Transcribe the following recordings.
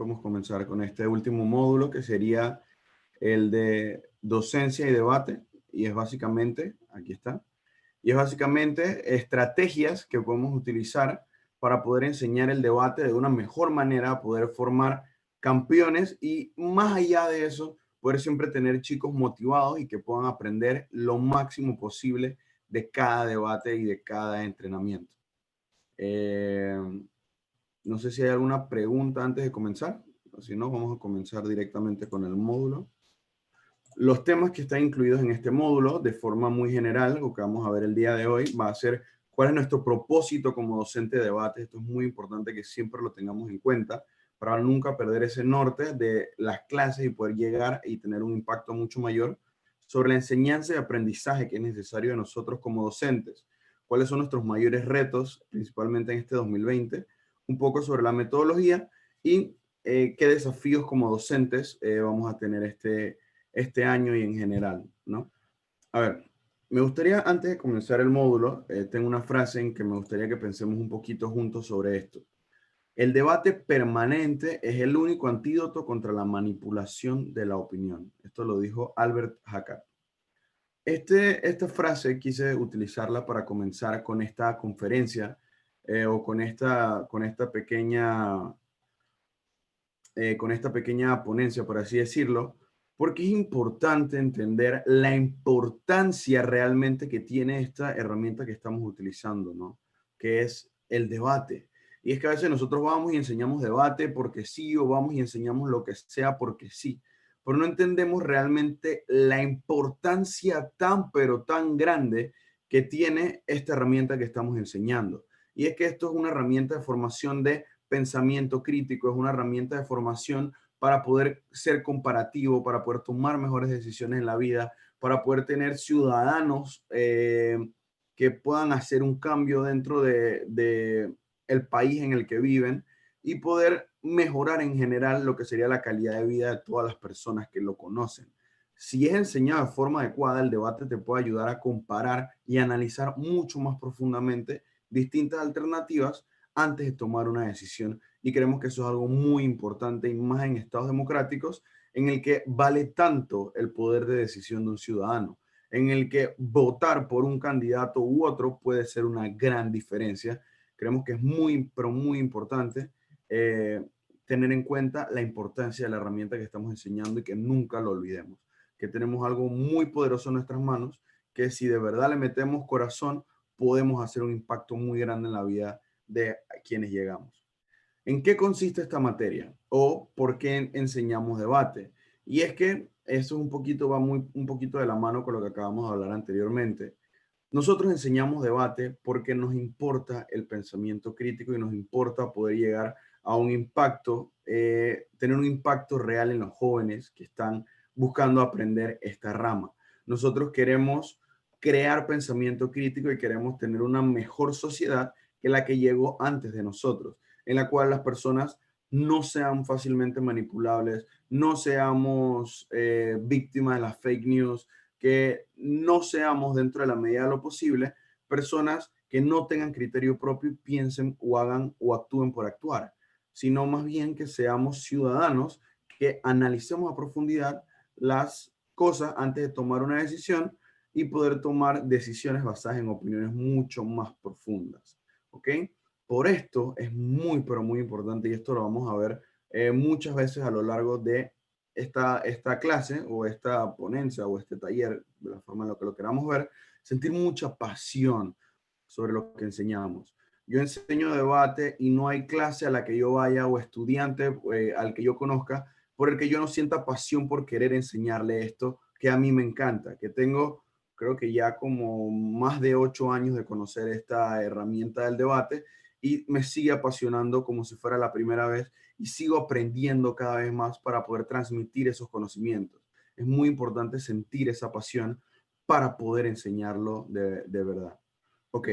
podemos comenzar con este último módulo que sería el de docencia y debate. Y es básicamente, aquí está, y es básicamente estrategias que podemos utilizar para poder enseñar el debate de una mejor manera, poder formar campeones y más allá de eso, poder siempre tener chicos motivados y que puedan aprender lo máximo posible de cada debate y de cada entrenamiento. Eh, no sé si hay alguna pregunta antes de comenzar. Si no, vamos a comenzar directamente con el módulo. Los temas que están incluidos en este módulo, de forma muy general, lo que vamos a ver el día de hoy, va a ser cuál es nuestro propósito como docente de debate. Esto es muy importante que siempre lo tengamos en cuenta para nunca perder ese norte de las clases y poder llegar y tener un impacto mucho mayor sobre la enseñanza y aprendizaje que es necesario de nosotros como docentes. ¿Cuáles son nuestros mayores retos, principalmente en este 2020? Un poco sobre la metodología y qué desafíos como docentes vamos a tener este año y en general, ¿no? A ver, me gustaría, antes de comenzar el módulo, tengo una frase en que me gustaría que pensemos un poquito juntos sobre esto. El debate permanente es el único antídoto contra la manipulación de la opinión. Esto lo dijo Albert Hackett. Esta frase quise utilizarla para comenzar con esta conferencia o con esta pequeña ponencia, por así decirlo, porque es importante entender la importancia realmente que tiene esta herramienta que estamos utilizando, ¿no? Que es el debate. Y es que a veces nosotros vamos y enseñamos debate porque sí, o vamos y enseñamos lo que sea porque sí, pero no entendemos realmente la importancia tan, pero tan grande que tiene esta herramienta que estamos enseñando. Y es que esto es una herramienta de formación de pensamiento crítico, es una herramienta de formación para poder ser comparativo, para poder tomar mejores decisiones en la vida, para poder tener ciudadanos que puedan hacer un cambio dentro de el país en el que viven y poder mejorar en general lo que sería la calidad de vida de todas las personas que lo conocen. Si es enseñado de forma adecuada, el debate te puede ayudar a comparar y analizar mucho más profundamente distintas alternativas antes de tomar una decisión. Y creemos que eso es algo muy importante y más en estados democráticos en el que vale tanto el poder de decisión de un ciudadano, en el que votar por un candidato u otro puede ser una gran diferencia. Creemos que es muy, pero muy importante tener en cuenta la importancia de la herramienta que estamos enseñando y que nunca lo olvidemos, que tenemos algo muy poderoso en nuestras manos, que si de verdad le metemos corazón, podemos hacer un impacto muy grande en la vida de quienes llegamos. ¿En qué consiste esta materia? ¿O por qué enseñamos debate? Y es que eso un poquito un poquito de la mano con lo que acabamos de hablar anteriormente. Nosotros enseñamos debate porque nos importa el pensamiento crítico y nos importa poder llegar a un impacto, tener un impacto real en los jóvenes que están buscando aprender esta rama. Nosotros queremos crear pensamiento crítico y queremos tener una mejor sociedad que la que llegó antes de nosotros, en la cual las personas no sean fácilmente manipulables, no seamos víctimas de las fake news, que no seamos dentro de la medida de lo posible personas que no tengan criterio propio y piensen o hagan o actúen por actuar, sino más bien que seamos ciudadanos que analicemos a profundidad las cosas antes de tomar una decisión y poder tomar decisiones basadas en opiniones mucho más profundas. ¿Ok? Por esto es muy, pero muy importante y esto lo vamos a ver muchas veces a lo largo de esta clase o esta ponencia o este taller, de la forma en la que lo queramos ver, sentir mucha pasión sobre lo que enseñamos. Yo enseño debate y no hay clase a la que yo vaya o estudiante al que yo conozca por el que yo no sienta pasión por querer enseñarle esto que a mí me encanta, que tengo creo que ya como más de 8 años de conocer esta herramienta del debate y me sigue apasionando como si fuera la primera vez y sigo aprendiendo cada vez más para poder transmitir esos conocimientos. Es muy importante sentir esa pasión para poder enseñarlo de verdad. Ok,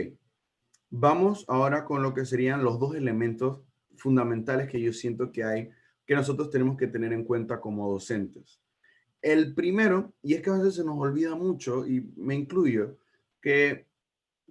vamos ahora con lo que serían los dos elementos fundamentales que yo siento que hay, que nosotros tenemos que tener en cuenta como docentes. El primero, y es que a veces se nos olvida mucho, y me incluyo, que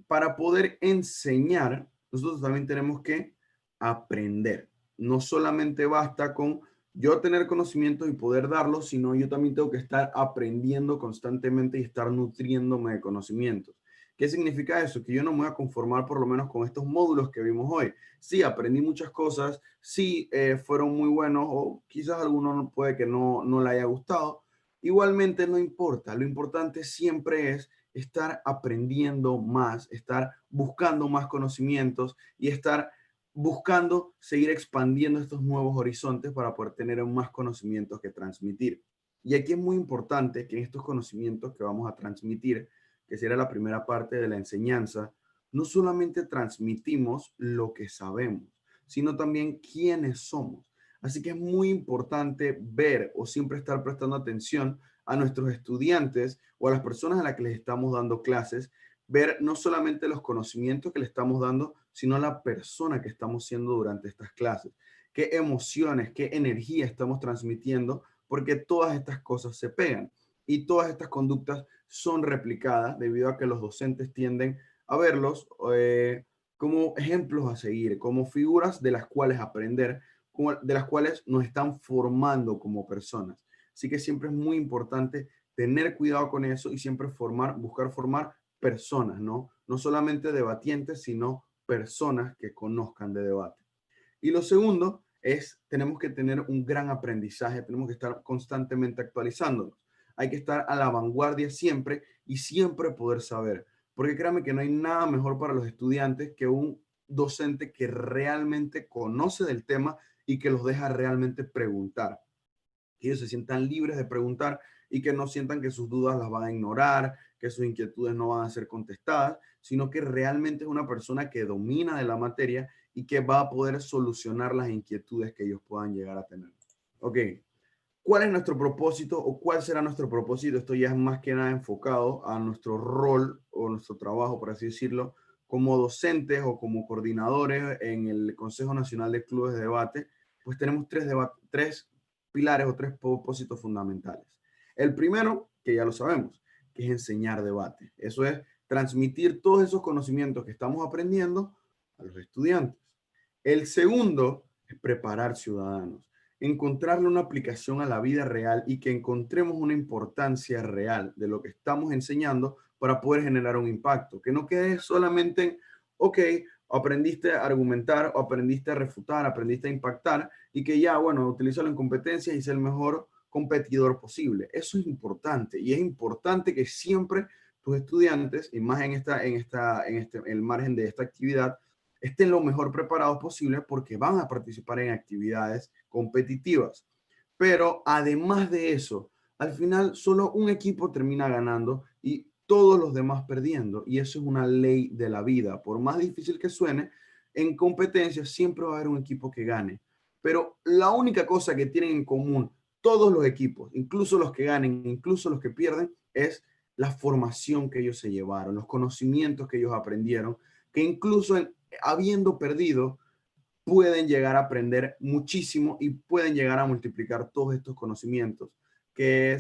para poder enseñar, nosotros también tenemos que aprender. no solamente basta con yo tener conocimiento y poder darlo, sino yo también tengo que estar aprendiendo constantemente y estar nutriéndome de conocimientos. ¿Qué significa eso? Que yo no me voy a conformar por lo menos con estos módulos que vimos hoy. Sí, aprendí muchas cosas, sí, fueron muy buenos o quizás alguno puede que no le haya gustado. Igualmente no importa, lo importante siempre es estar aprendiendo más, estar buscando más conocimientos y estar buscando seguir expandiendo estos nuevos horizontes para poder tener más conocimientos que transmitir. Y aquí es muy importante que en estos conocimientos que vamos a transmitir, que será la primera parte de la enseñanza, no solamente transmitimos lo que sabemos, sino también quiénes somos. Así que es muy importante ver o siempre estar prestando atención a nuestros estudiantes o a las personas a las que les estamos dando clases, ver no solamente los conocimientos que le estamos dando, sino la persona que estamos siendo durante estas clases. Qué emociones, qué energía estamos transmitiendo, porque todas estas cosas se pegan y todas estas conductas son replicadas debido a que los docentes tienden a verlos como ejemplos a seguir, como figuras de las cuales aprender, de las cuales nos están formando como personas. Así que siempre es muy importante tener cuidado con eso y siempre buscar formar personas, ¿no? No solamente debatientes, sino personas que conozcan de debate. Y lo segundo es, tenemos que tener un gran aprendizaje, tenemos que estar constantemente actualizándonos. Hay que estar a la vanguardia siempre y siempre poder saber. Porque créanme que no hay nada mejor para los estudiantes que un docente que realmente conoce del tema y que los deja realmente preguntar, que ellos se sientan libres de preguntar y que no sientan que sus dudas las van a ignorar, que sus inquietudes no van a ser contestadas, sino que realmente es una persona que domina de la materia y que va a poder solucionar las inquietudes que ellos puedan llegar a tener. Ok, ¿cuál es nuestro propósito o cuál será nuestro propósito? Esto ya es más que nada enfocado a nuestro rol o nuestro trabajo, por así decirlo, como docentes o como coordinadores en el Consejo Nacional de Clubes de Debate. Pues tenemos tres pilares o tres propósitos fundamentales. El primero, que ya lo sabemos, que es enseñar debate. Eso es transmitir todos esos conocimientos que estamos aprendiendo a los estudiantes. El segundo es preparar ciudadanos, encontrarle una aplicación a la vida real y que encontremos una importancia real de lo que estamos enseñando para poder generar un impacto, que no quede solamente en, ok, aprendiste a argumentar o aprendiste a refutar, aprendiste a impactar y que ya, bueno, utilízalo en competencias y ser el mejor competidor posible. Eso es importante y es importante que siempre tus estudiantes, y más en el margen de esta actividad, estén lo mejor preparados posible porque van a participar en actividades competitivas. Pero además de eso, al final solo un equipo termina ganando y todos los demás perdiendo. Y eso es una ley de la vida. Por más difícil que suene, en competencia siempre va a haber un equipo que gane. Pero la única cosa que tienen en común todos los equipos, incluso los que ganen, incluso los que pierden, es la formación que ellos se llevaron, los conocimientos que ellos aprendieron, que incluso habiendo perdido, pueden llegar a aprender muchísimo y pueden llegar a multiplicar todos estos conocimientos, que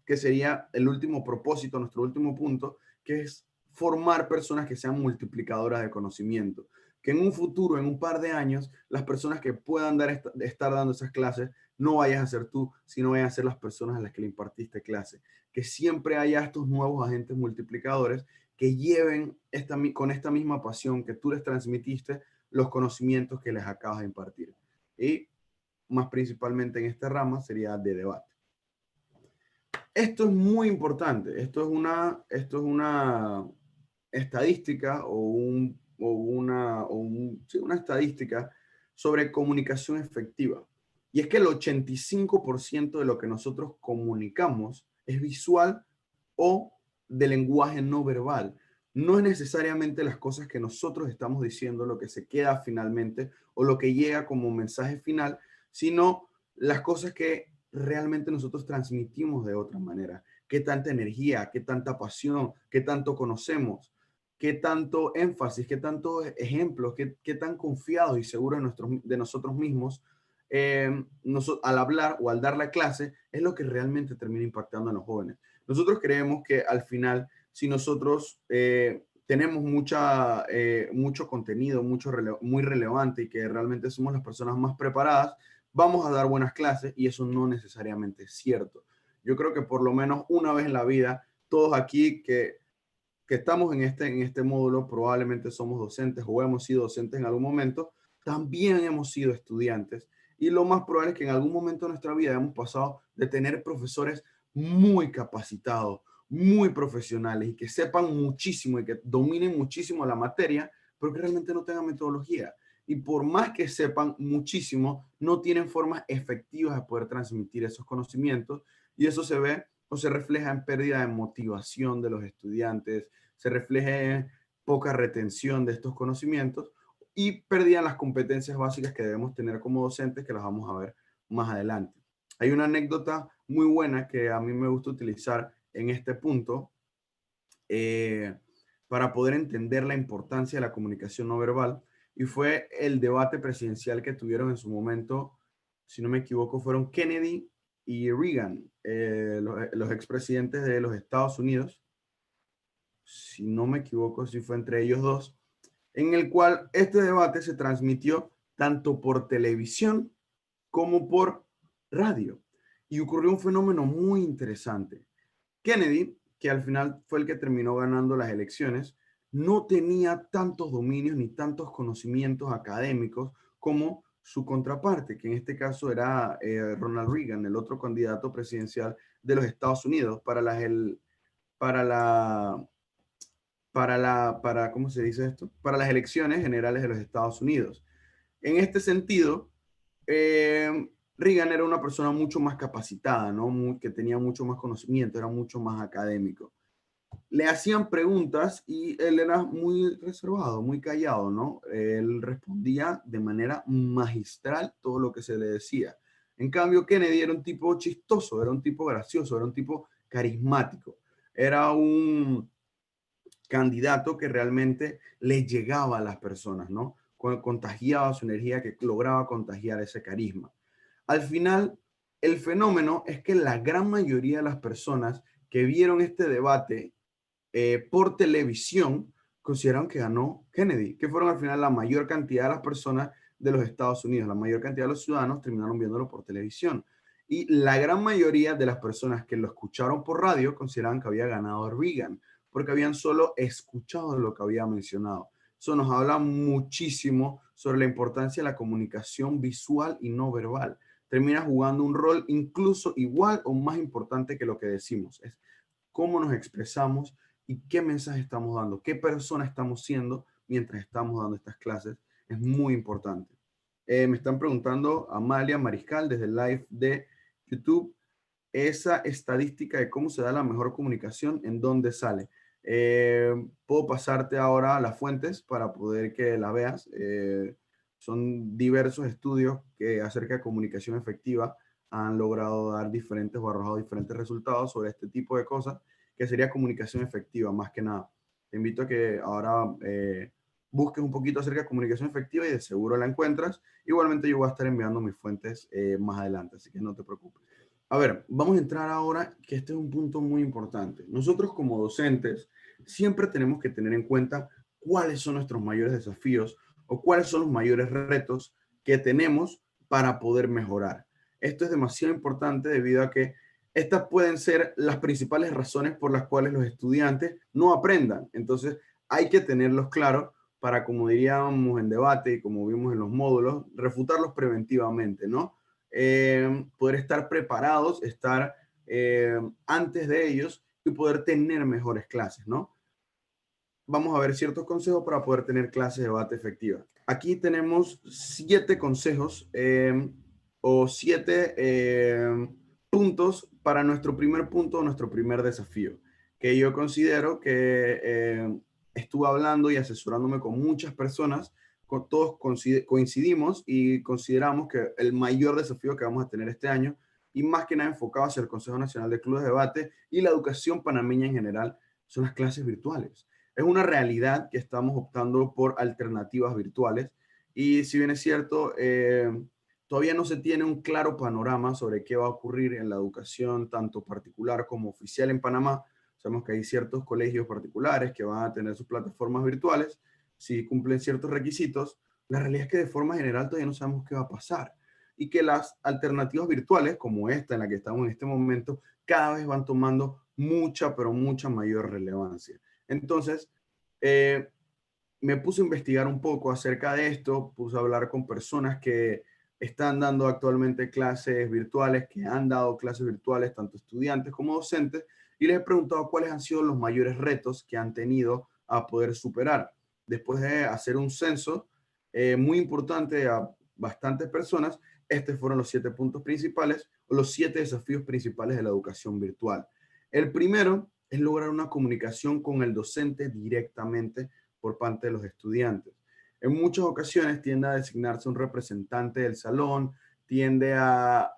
sería el último propósito, nuestro último punto, que es formar personas que sean multiplicadoras de conocimiento. Que en un futuro, en un par de años, las personas que puedan estar dando esas clases no vayas a ser tú, sino vayan a ser las personas a las que le impartiste clase. Que siempre haya estos nuevos agentes multiplicadores que lleven con esta misma pasión que tú les transmitiste los conocimientos que les acabas de impartir. Y más principalmente en esta rama sería de debate. Esto es muy importante. Esto es una estadística sí, una estadística sobre comunicación efectiva. Y es que el 85% de lo que nosotros comunicamos es visual o de lenguaje no verbal. No es necesariamente las cosas que nosotros estamos diciendo lo que se queda finalmente o lo que llega como mensaje final, sino las cosas que realmente nosotros transmitimos de otra manera. Qué tanta energía, qué tanta pasión, qué tanto conocemos, qué tanto énfasis, qué tantos ejemplos, qué tan confiados y seguros de nosotros mismos al hablar o al dar la clase es lo que realmente termina impactando a los jóvenes. Nosotros creemos que al final, si nosotros tenemos mucho contenido, muy relevante y que realmente somos las personas más preparadas, vamos a dar buenas clases y eso no necesariamente es cierto. Yo creo que por lo menos una vez en la vida, todos aquí que estamos en este módulo probablemente somos docentes o hemos sido docentes en algún momento, también hemos sido estudiantes y lo más probable es que en algún momento de nuestra vida hemos pasado de tener profesores muy capacitados, muy profesionales y que sepan muchísimo y que dominen muchísimo la materia, pero que realmente no tengan metodología. Y por más que sepan muchísimo, no tienen formas efectivas de poder transmitir esos conocimientos y eso se ve o se refleja en pérdida de motivación de los estudiantes, se refleja en poca retención de estos conocimientos y pérdida en las competencias básicas que debemos tener como docentes, que las vamos a ver más adelante. Hay una anécdota muy buena que a mí me gusta utilizar en este punto eh, para poder entender la importancia de la comunicación no verbal y fue el debate presidencial que tuvieron en su momento, si no me equivoco, fueron Kennedy y Reagan, los expresidentes de los Estados Unidos, si no me equivoco, si fue entre ellos dos, en el cual este debate se transmitió tanto por televisión como por radio. Y ocurrió un fenómeno muy interesante. Kennedy, que al final fue el que terminó ganando las elecciones, no tenía tantos dominios ni tantos conocimientos académicos como su contraparte, que en este caso era Ronald Reagan, el otro candidato presidencial de los Estados Unidos para la, ¿cómo se dice esto? Para las elecciones generales de los Estados Unidos. En este sentido, Reagan era una persona mucho más capacitada, ¿no? Que tenía mucho más conocimiento, era mucho más académico. Le hacían preguntas y él era muy reservado, muy callado, ¿no? Él respondía de manera magistral todo lo que se le decía. En cambio, Kennedy era un tipo chistoso, era un tipo gracioso, era un tipo carismático. Era un candidato que realmente le llegaba a las personas, ¿no? Contagiaba su energía, que lograba contagiar ese carisma. Al final, el fenómeno es que la gran mayoría de las personas que vieron este debate por televisión consideraron que ganó Kennedy, que fueron al final la mayor cantidad de las personas de los Estados Unidos, la mayor cantidad de los ciudadanos terminaron viéndolo por televisión. Y la gran mayoría de las personas que lo escucharon por radio consideraban que había ganado Reagan, porque habían solo escuchado lo que había mencionado. Eso nos habla muchísimo sobre la importancia de la comunicación visual y no verbal. Termina jugando un rol incluso igual o más importante que lo que decimos. Es cómo nos expresamos y qué mensaje estamos dando, qué persona estamos siendo mientras estamos dando estas clases. Es muy importante. Me están preguntando Amalia Mariscal desde el live de YouTube, esa estadística de cómo se da la mejor comunicación, en dónde sale. Puedo pasarte ahora las fuentes para poder que la veas. Son diversos estudios que acerca de comunicación efectiva han logrado dar diferentes o arrojado diferentes resultados sobre este tipo de cosas, que sería comunicación efectiva más que nada. Te invito a que ahora busques un poquito acerca de comunicación efectiva y de seguro la encuentras. Igualmente yo voy a estar enviando mis fuentes más adelante, así que no te preocupes. A ver, vamos a entrar ahora, que este es un punto muy importante. Nosotros como docentes siempre tenemos que tener en cuenta cuáles son nuestros mayores desafíos o cuáles son los mayores retos que tenemos para poder mejorar. Esto es demasiado importante debido a que estas pueden ser las principales razones por las cuales los estudiantes no aprendan. Entonces, hay que tenerlos claros para, como diríamos en debate y como vimos en los módulos, refutarlos preventivamente, ¿no? Poder estar preparados, estar antes de ellos y poder tener mejores clases, ¿no? Vamos a ver ciertos consejos para poder tener clases de debate efectiva. Aquí tenemos 7 consejos o 7 puntos para nuestro primer punto, nuestro primer desafío, que yo considero que estuve hablando y asesorándome con muchas personas, todos coincidimos y consideramos que el mayor desafío que vamos a tener este año, y más que nada enfocado hacia el Consejo Nacional de Clubes de Debate y la educación panameña en general, son las clases virtuales. Es una realidad que estamos optando por alternativas virtuales y si bien es cierto, todavía no se tiene un claro panorama sobre qué va a ocurrir en la educación, tanto particular como oficial en Panamá, Sabemos que hay ciertos colegios particulares que van a tener sus plataformas virtuales, si cumplen ciertos requisitos. La realidad es que de forma general todavía no sabemos qué va a pasar y que las alternativas virtuales, como esta en la que estamos en este momento, cada vez van tomando mucha, pero mucha mayor relevancia. Entonces, eh, me puse a investigar un poco acerca de esto, puse a hablar con personas que están dando actualmente clases virtuales, que han dado clases virtuales, tanto estudiantes como docentes, y les he preguntado cuáles han sido los mayores retos que han tenido a poder superar. Después de hacer un censo muy importante a bastantes personas, estos fueron los 7 puntos principales o los 7 desafíos principales de la educación virtual. El primero es lograr una comunicación con el docente directamente por parte de los estudiantes. En muchas ocasiones tiende a designarse un representante del salón, tiende a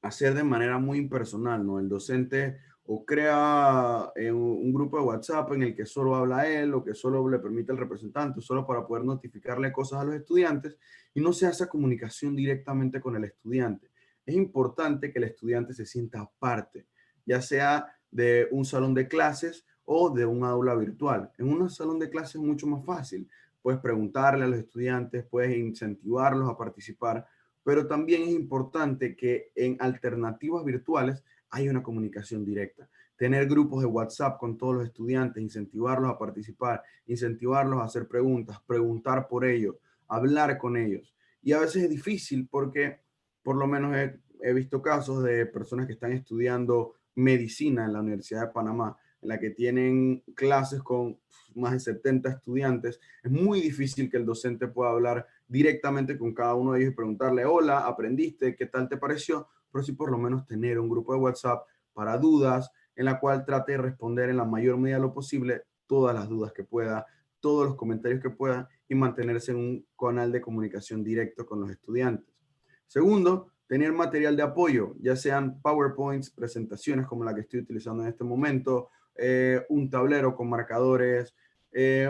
hacer de manera muy impersonal, ¿no? El docente o crea un grupo de WhatsApp en el que solo habla él o que solo le permite el representante, solo para poder notificarle cosas a los estudiantes y no se hace comunicación directamente con el estudiante. Es importante que el estudiante se sienta parte, ya sea de un salón de clases o de un aula virtual. En un salón de clases es mucho más fácil. Puedes preguntarle a los estudiantes, puedes incentivarlos a participar, pero también es importante que en alternativas virtuales haya una comunicación directa. Tener grupos de WhatsApp con todos los estudiantes, incentivarlos a participar, incentivarlos a hacer preguntas, preguntar por ellos, hablar con ellos. Y a veces es difícil porque por lo menos he visto casos de personas que están estudiando medicina en la Universidad de Panamá, en la que tienen clases con más de 70 estudiantes. Es muy difícil que el docente pueda hablar directamente con cada uno de ellos y preguntarle, hola, ¿aprendiste? ¿Qué tal te pareció? Pero sí por lo menos tener un grupo de WhatsApp para dudas, en la cual trate de responder en la mayor medida de lo posible todas las dudas que pueda, todos los comentarios que pueda y mantenerse en un canal de comunicación directo con los estudiantes. Segundo, tener material de apoyo, ya sean PowerPoints, presentaciones como la que estoy utilizando en este momento, un tablero con marcadores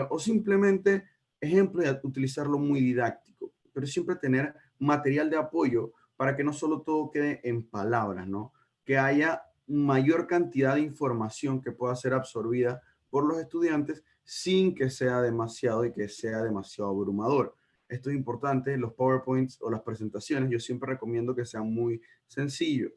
o simplemente ejemplo de utilizarlo muy didáctico, pero siempre tener material de apoyo para que no solo todo quede en palabras, ¿no? Que haya mayor cantidad de información que pueda ser absorbida por los estudiantes sin que sea demasiado y que sea demasiado abrumador. Esto es importante, los PowerPoints o las presentaciones, yo siempre recomiendo que sean muy sencillos.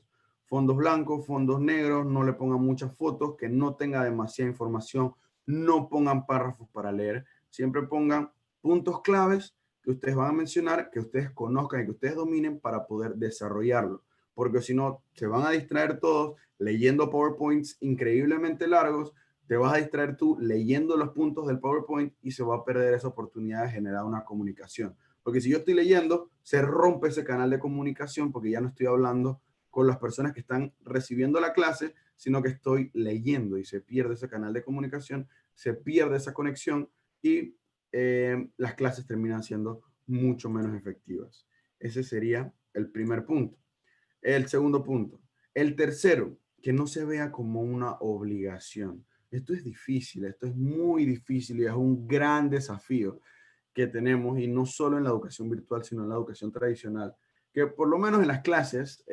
Fondos blancos, fondos negros, no le pongan muchas fotos, que no tenga demasiada información, no pongan párrafos para leer, siempre pongan puntos claves que ustedes van a mencionar, que ustedes conozcan y que ustedes dominen para poder desarrollarlo. Porque si no, se van a distraer todos leyendo PowerPoints increíblemente largos, te vas a distraer tú leyendo los puntos del PowerPoint y se va a perder esa oportunidad de generar una comunicación. Porque si yo estoy leyendo, se rompe ese canal de comunicación porque ya no estoy hablando con las personas que están recibiendo la clase, sino que estoy leyendo y se pierde ese canal de comunicación, se pierde esa conexión y las clases terminan siendo mucho menos efectivas. Ese sería el primer punto. El segundo punto. El tercero, que no se vea como una obligación. Esto es difícil, esto es muy difícil y es un gran desafío que tenemos y no solo en la educación virtual, sino en la educación tradicional, que por lo menos en las clases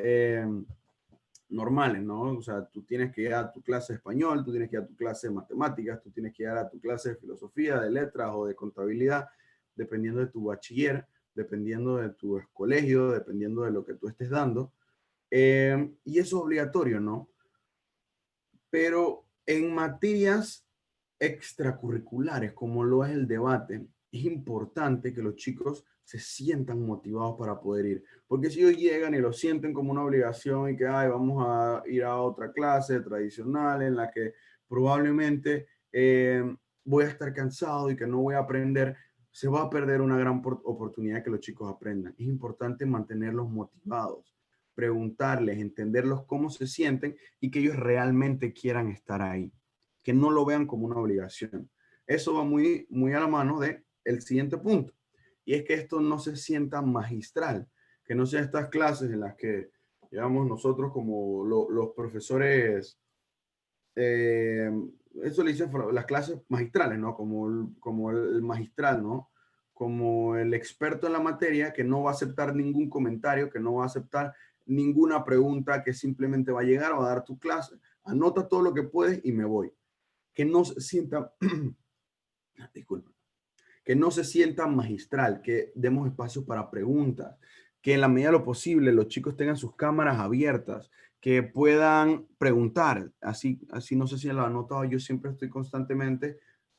normales, ¿no? O sea, tú tienes que ir a tu clase de español, tú tienes que ir a tu clase de matemáticas, tú tienes que ir a tu clase de filosofía, de letras o de contabilidad, dependiendo de tu bachiller, dependiendo de tu colegio, dependiendo de lo que tú estés dando. Y eso es obligatorio, ¿no? Pero en materias extracurriculares, como lo es el debate, es importante que los chicos se sientan motivados para poder ir. Porque si ellos llegan y lo sienten como una obligación y que, ay, vamos a ir a otra clase tradicional en la que probablemente voy a estar cansado y que no voy a aprender, se va a perder una gran oportunidad que los chicos aprendan. Es importante mantenerlos motivados, preguntarles, entenderlos cómo se sienten y que ellos realmente quieran estar ahí, que no lo vean como una obligación. Eso va muy, muy a la mano de el siguiente punto, y es que esto no se sienta magistral, que no sean estas clases en las que, digamos, nosotros como los profesores, eh, eso le dicen las clases magistrales, ¿no? Como el magistral, ¿no? Como el experto en la materia que no va a aceptar ningún comentario, que no va a aceptar ninguna pregunta, que simplemente va a llegar, va a dar tu clase, Anota todo lo que puedes y me voy. Que no se sienta, disculpa, que no se sienta magistral, que demos espacio para preguntas, que en la medida de lo posible los chicos tengan sus cámaras abiertas, que puedan preguntar. Así no sé si lo han notado, yo siempre estoy constantemente.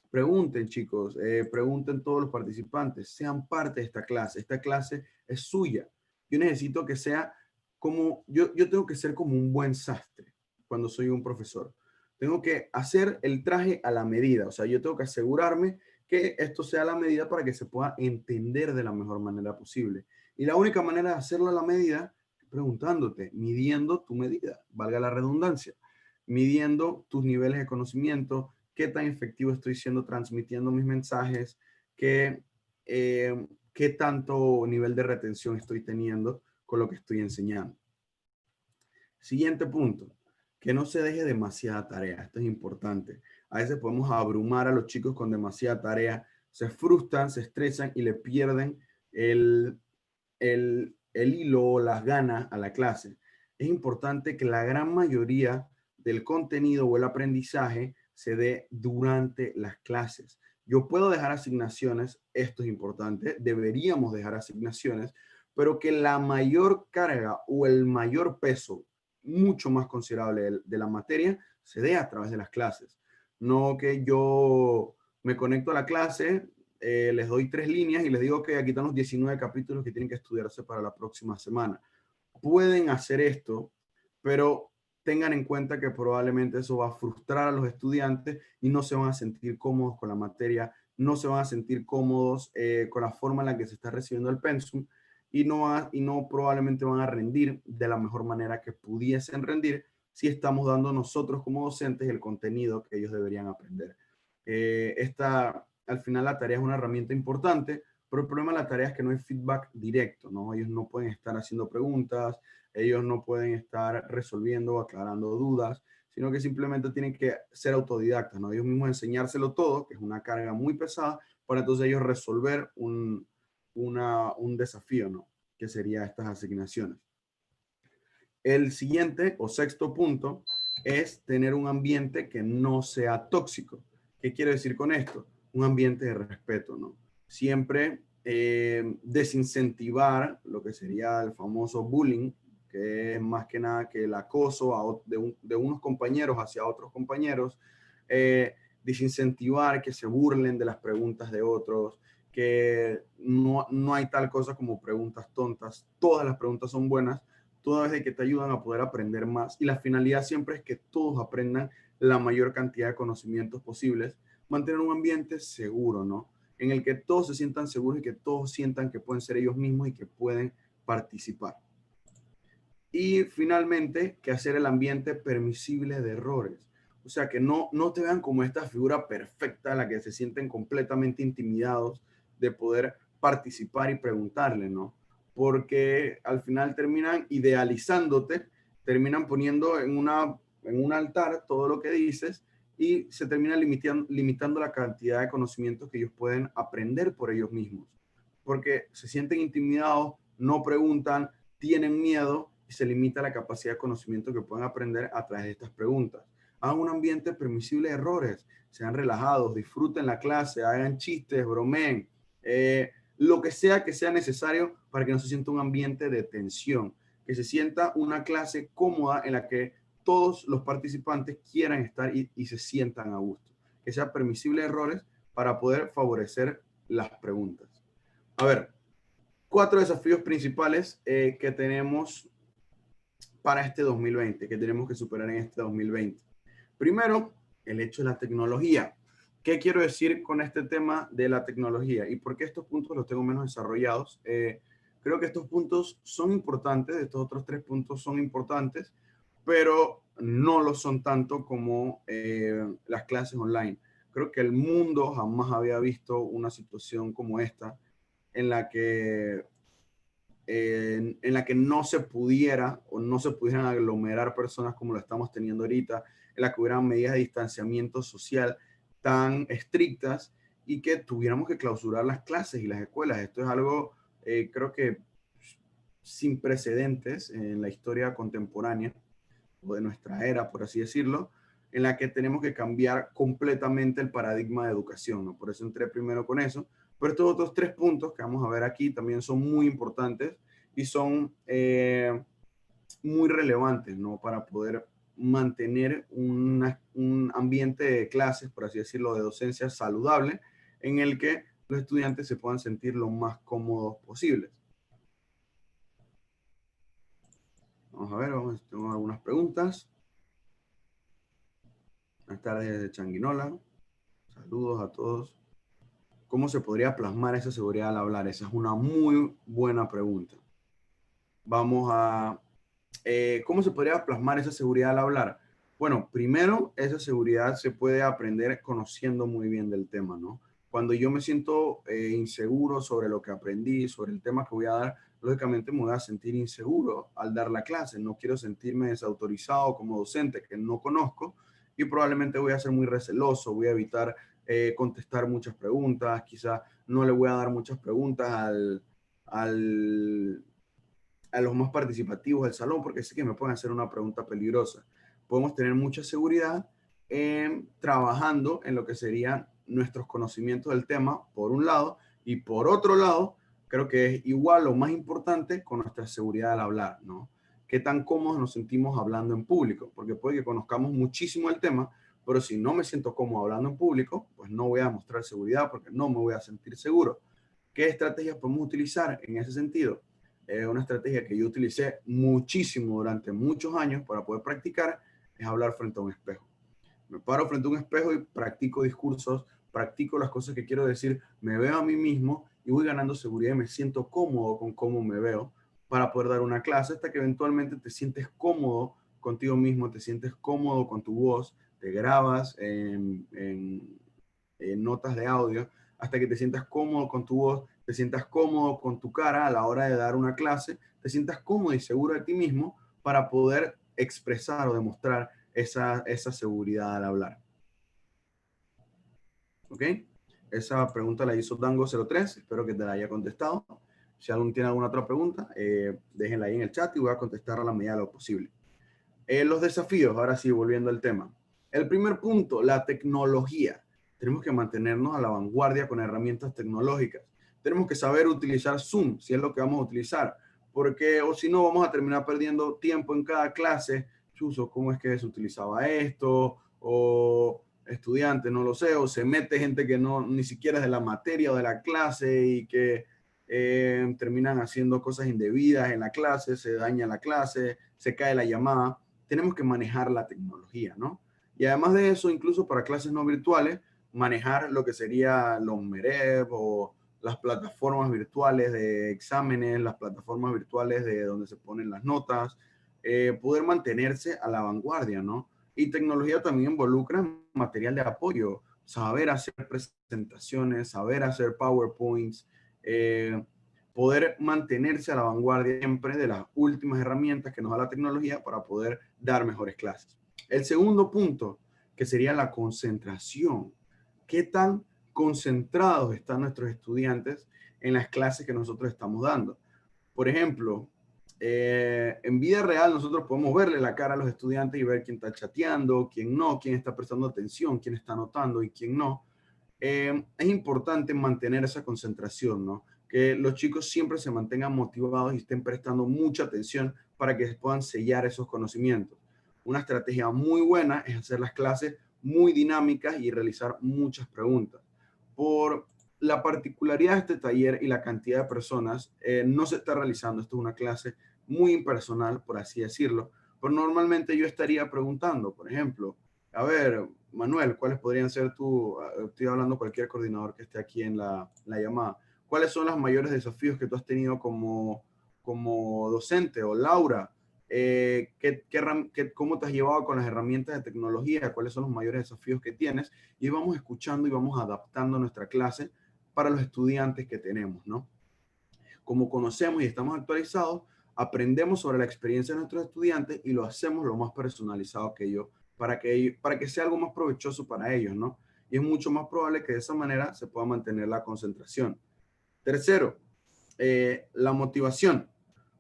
Pregunten, chicos, pregunten todos los participantes, sean parte de esta clase. Esta clase es suya. Yo necesito que sea como, yo tengo que ser como un buen sastre cuando soy un profesor. Tengo que hacer el traje a la medida, o sea, yo tengo que asegurarme que esto sea a la medida para que se pueda entender de la mejor manera posible. Y la única manera de hacerlo a la medida es preguntándote, midiendo tu medida, valga la redundancia, midiendo tus niveles de conocimiento, qué tan efectivo estoy siendo transmitiendo mis mensajes, qué tanto nivel de retención estoy teniendo con lo que estoy enseñando. Siguiente punto, que no se deje demasiada tarea. Esto es importante. A veces podemos abrumar a los chicos con demasiada tarea, se frustran, se estresan y le pierden el, el hilo o las ganas a la clase. Es importante que la gran mayoría del contenido o el aprendizaje se dé durante las clases. Yo puedo dejar asignaciones, esto es importante, deberíamos dejar asignaciones, pero que la mayor carga o el mayor peso mucho más considerable de la materia se dé a través de las clases. No que yo me conecto a la clase, les doy 3 líneas y les digo que aquí están los 19 capítulos que tienen que estudiarse para la próxima semana. Pueden hacer esto, pero tengan en cuenta que probablemente eso va a frustrar a los estudiantes y no se van a sentir cómodos con la materia, no se van a sentir cómodos con la forma en la que se está recibiendo el pensum y no probablemente van a rendir de la mejor manera que pudiesen rendir si estamos dando nosotros como docentes el contenido que ellos deberían aprender. Al final la tarea es una herramienta importante, pero el problema de la tarea es que no hay feedback directo, ¿no? Ellos no pueden estar haciendo preguntas, ellos no pueden estar resolviendo o aclarando dudas, sino que simplemente tienen que ser autodidactas, ¿no? Ellos mismos enseñárselo todo, que es una carga muy pesada, para entonces ellos resolver un desafío, ¿no? Que sería estas asignaciones. El siguiente o sexto punto es tener un ambiente que no sea tóxico. ¿Qué quiero decir con esto? Un ambiente de respeto, ¿no? Siempre desincentivar lo que sería el famoso bullying, que es más que nada que el acoso de unos compañeros hacia otros compañeros, desincentivar que se burlen de las preguntas de otros, que no hay tal cosa como preguntas tontas, todas las preguntas son buenas, todas de que te ayudan a poder aprender más y la finalidad siempre es que todos aprendan la mayor cantidad de conocimientos posibles, mantener un ambiente seguro, ¿no? En el que todos se sientan seguros y que todos sientan que pueden ser ellos mismos y que pueden participar. Y finalmente, que hacer el ambiente permisible de errores. O sea, que no te vean como esta figura perfecta a la que se sienten completamente intimidados de poder participar y preguntarle, ¿no? Porque al final terminan idealizándote, terminan poniendo en un altar todo lo que dices y se termina limitando la cantidad de conocimientos que ellos pueden aprender por ellos mismos. Porque se sienten intimidados, no preguntan, tienen miedo y se limita la capacidad de conocimiento que pueden aprender a través de estas preguntas. Hagan un ambiente permisible de errores, sean relajados, disfruten la clase, hagan chistes, bromeen, lo que sea necesario para que no se sienta un ambiente de tensión, que se sienta una clase cómoda en la que todos los participantes quieran estar y se sientan a gusto, que sea permisible de errores para poder favorecer las preguntas. A ver, 4 desafíos principales que tenemos para este 2020, que tenemos que superar en este 2020. Primero, el hecho de la tecnología. ¿Qué quiero decir con este tema de la tecnología? ¿Y por qué estos puntos los tengo menos desarrollados? Creo que estos puntos son importantes, estos otros 3 puntos son importantes, pero no lo son tanto como las clases online. Creo que el mundo jamás había visto una situación como esta, en la que en la que no se pudiera o no se pudieran aglomerar personas como lo estamos teniendo ahorita, en la que hubieran medidas de distanciamiento social tan estrictas y que tuviéramos que clausurar las clases y las escuelas. Esto es algo, creo que sin precedentes en la historia contemporánea. o de nuestra era, por así decirlo, en la que tenemos que cambiar completamente el paradigma de educación, ¿no? Por eso entré primero con eso. Pero estos otros 3 puntos que vamos a ver aquí también son muy importantes y son muy relevantes, ¿no? Para poder mantener un ambiente de clases, por así decirlo, de docencia saludable, en el que los estudiantes se puedan sentir lo más cómodos posibles. Vamos a ver, tengo algunas preguntas. Buenas tardes desde Changuinola. Saludos a todos. ¿Cómo se podría plasmar esa seguridad al hablar? Esa es una muy buena pregunta. Vamos a... ¿cómo se podría plasmar esa seguridad al hablar? Bueno, primero, esa seguridad se puede aprender conociendo muy bien del tema, ¿no? Cuando yo me siento inseguro sobre lo que aprendí, sobre el tema que voy a dar, lógicamente me voy a sentir inseguro al dar la clase. No quiero sentirme desautorizado como docente que no conozco y probablemente voy a ser muy receloso, voy a evitar contestar muchas preguntas, quizá no le voy a dar muchas preguntas al a los más participativos del salón porque sé que me pueden hacer una pregunta peligrosa. Podemos tener mucha seguridad trabajando en lo que serían nuestros conocimientos del tema, por un lado, y por otro lado, creo que es igual o más importante con nuestra seguridad al hablar, ¿no? Qué tan cómodos nos sentimos hablando en público, porque puede que conozcamos muchísimo el tema, pero si no me siento cómodo hablando en público, pues no voy a mostrar seguridad porque no me voy a sentir seguro. ¿Qué estrategias podemos utilizar en ese sentido? Una estrategia que yo utilicé muchísimo durante muchos años para poder practicar es hablar frente a un espejo. Me paro frente a un espejo y practico discursos, practico las cosas que quiero decir, me veo a mí mismo y voy ganando seguridad y me siento cómodo con cómo me veo para poder dar una clase hasta que eventualmente te sientes cómodo contigo mismo, te sientes cómodo con tu voz, te grabas en notas de audio hasta que te sientas cómodo con tu voz, te sientas cómodo con tu cara a la hora de dar una clase, te sientas cómodo y seguro de ti mismo para poder expresar o demostrar esa seguridad al hablar. ¿Ok? Esa pregunta la hizo Dango03, espero que te la haya contestado. Si alguien tiene alguna otra pregunta, déjenla ahí en el chat y voy a contestar a la medida de lo posible. Los desafíos, ahora sí, volviendo al tema. El primer punto, la tecnología. Tenemos que mantenernos a la vanguardia con herramientas tecnológicas. Tenemos que saber utilizar Zoom, si es lo que vamos a utilizar, porque o si no vamos a terminar perdiendo tiempo en cada clase. Chuso, ¿cómo es que se utilizaba esto? O estudiante, no lo sé, o se mete gente que no ni siquiera es de la materia o de la clase y que terminan haciendo cosas indebidas en la clase, se daña la clase, se cae la llamada. Tenemos que manejar la tecnología, ¿no? Y además de eso, incluso para clases no virtuales, manejar lo que sería los MEREP o las plataformas virtuales de exámenes, las plataformas virtuales de donde se ponen las notas, poder mantenerse a la vanguardia, ¿no? Y tecnología también involucra material de apoyo, saber hacer presentaciones, saber hacer PowerPoints, poder mantenerse a la vanguardia siempre de las últimas herramientas que nos da la tecnología para poder dar mejores clases. El segundo punto, que sería la concentración. ¿Qué tan concentrados están nuestros estudiantes en las clases que nosotros estamos dando? Por ejemplo, en vida real nosotros podemos verle la cara a los estudiantes y ver quién está chateando, quién no, quién está prestando atención, quién está anotando y quién no. Es importante mantener esa concentración, ¿no? Que los chicos siempre se mantengan motivados y estén prestando mucha atención para que puedan sellar esos conocimientos. Una estrategia muy buena es hacer las clases muy dinámicas y realizar muchas preguntas. Por la particularidad de este taller y la cantidad de personas, no se está realizando. Esto es una clase muy impersonal, por así decirlo, pero normalmente yo estaría preguntando, por ejemplo, a ver, Manuel, ¿cuáles podrían ser estoy hablando cualquier coordinador que esté aquí en la llamada, ¿cuáles son los mayores desafíos que tú has tenido como docente? O Laura, ¿cómo te has llevado con las herramientas de tecnología? ¿Cuáles son los mayores desafíos que tienes? Y vamos escuchando y vamos adaptando nuestra clase para los estudiantes que tenemos, ¿no? Como conocemos y estamos actualizados, aprendemos sobre la experiencia de nuestros estudiantes y lo hacemos lo más personalizado que ellos, para que sea algo más provechoso para ellos, ¿no? Y es mucho más probable que de esa manera se pueda mantener la concentración. Tercero, la motivación.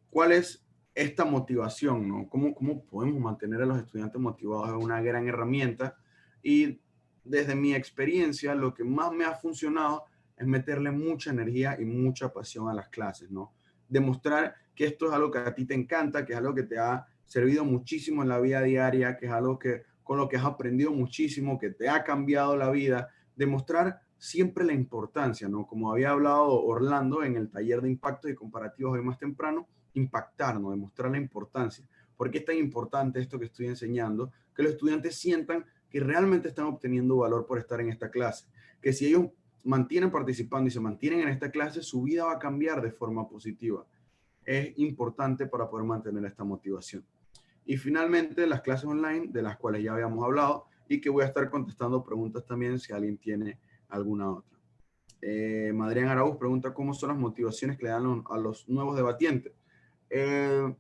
¿Cuál es esta motivación, ¿no? ¿Cómo podemos mantener a los estudiantes motivados? Es una gran herramienta y desde mi experiencia lo que más me ha funcionado es meterle mucha energía y mucha pasión a las clases, ¿no? Demostrar que esto es algo que a ti te encanta, que es algo que te ha servido muchísimo en la vida diaria, que es algo que con lo que has aprendido muchísimo, que te ha cambiado la vida, demostrar siempre la importancia, ¿no? Como había hablado Orlando en el taller de impactos y comparativos hoy más temprano, impactarnos, demostrar la importancia. ¿Por qué es tan importante esto que estoy enseñando? Que los estudiantes sientan que realmente están obteniendo valor por estar en esta clase. Que si ellos mantienen participando y se mantienen en esta clase, su vida va a cambiar de forma positiva. Es importante para poder mantener esta motivación. Y finalmente, las clases online, de las cuales ya habíamos hablado y que voy a estar contestando preguntas también si alguien tiene alguna otra. Madrián Araúz pregunta cómo son las motivaciones que le dan a los nuevos debatientes. Esta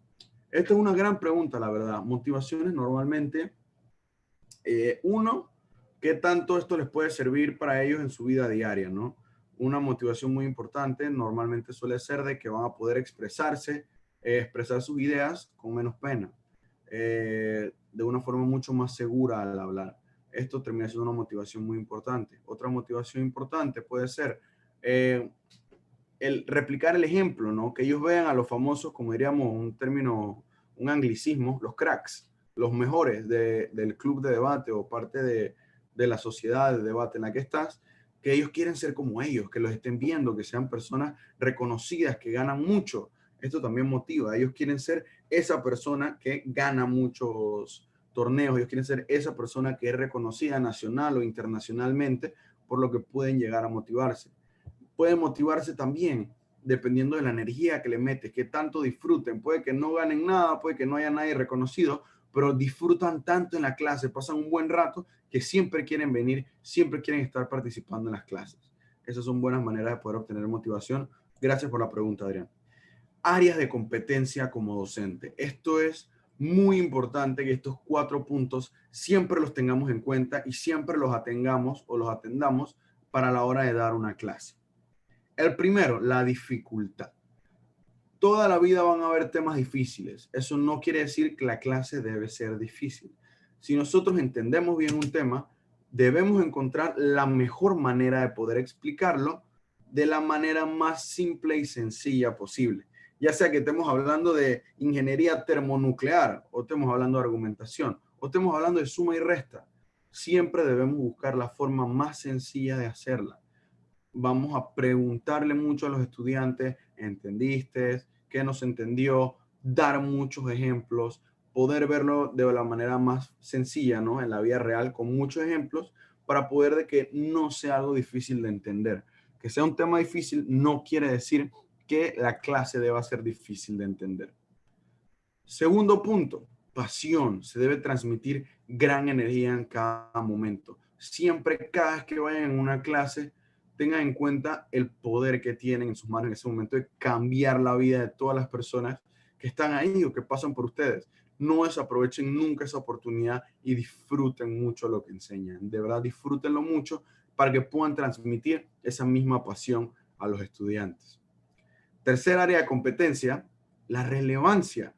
es una gran pregunta, la verdad. Motivaciones normalmente, uno, ¿qué tanto esto les puede servir para ellos en su vida diaria, no? Una motivación muy importante normalmente suele ser de que van a poder expresarse, expresar sus ideas con menos pena, de una forma mucho más segura al hablar. Esto termina siendo una motivación muy importante. Otra motivación importante puede ser el replicar el ejemplo, ¿no? Que ellos vean a los famosos, como diríamos un término, un anglicismo, los cracks, los mejores del club de debate o parte de la sociedad de debate en la que estás, que ellos quieren ser como ellos, que los estén viendo, que sean personas reconocidas, que ganan mucho. Esto también motiva. Ellos quieren ser esa persona que gana muchos torneos, ellos quieren ser esa persona que es reconocida nacional o internacionalmente, por lo que pueden llegar a motivarse. Pueden motivarse también dependiendo de la energía que le metes, que tanto disfruten. Puede que no ganen nada, puede que no haya nadie reconocido, pero disfrutan tanto en la clase, pasan un buen rato que siempre quieren venir, siempre quieren estar participando en las clases. Esas son buenas maneras de poder obtener motivación. Gracias por la pregunta, Adrián. Áreas de competencia como docente. Esto es muy importante que estos 4 puntos siempre los tengamos en cuenta y siempre los atengamos o los atendamos para la hora de dar una clase. El primero, la dificultad. Toda la vida van a haber temas difíciles. Eso no quiere decir que la clase debe ser difícil. Si nosotros entendemos bien un tema, debemos encontrar la mejor manera de poder explicarlo de la manera más simple y sencilla posible. Ya sea que estemos hablando de ingeniería termonuclear, o estemos hablando de argumentación, o estemos hablando de suma y resta. Siempre debemos buscar la forma más sencilla de hacerla. Vamos a preguntarle mucho a los estudiantes, ¿entendiste? ¿Qué nos entendió? Dar muchos ejemplos, poder verlo de la manera más sencilla, ¿no? En la vida real, con muchos ejemplos, para poder de que no sea algo difícil de entender. Que sea un tema difícil no quiere decir que la clase deba ser difícil de entender. Segundo punto, pasión. Se debe transmitir gran energía en cada momento. Siempre, cada vez que vayan en una clase, tengan en cuenta el poder que tienen en sus manos en ese momento de cambiar la vida de todas las personas que están ahí o que pasan por ustedes. No desaprovechen nunca esa oportunidad y disfruten mucho lo que enseñan. De verdad, disfrútenlo mucho para que puedan transmitir esa misma pasión a los estudiantes. Tercer área de competencia, la relevancia.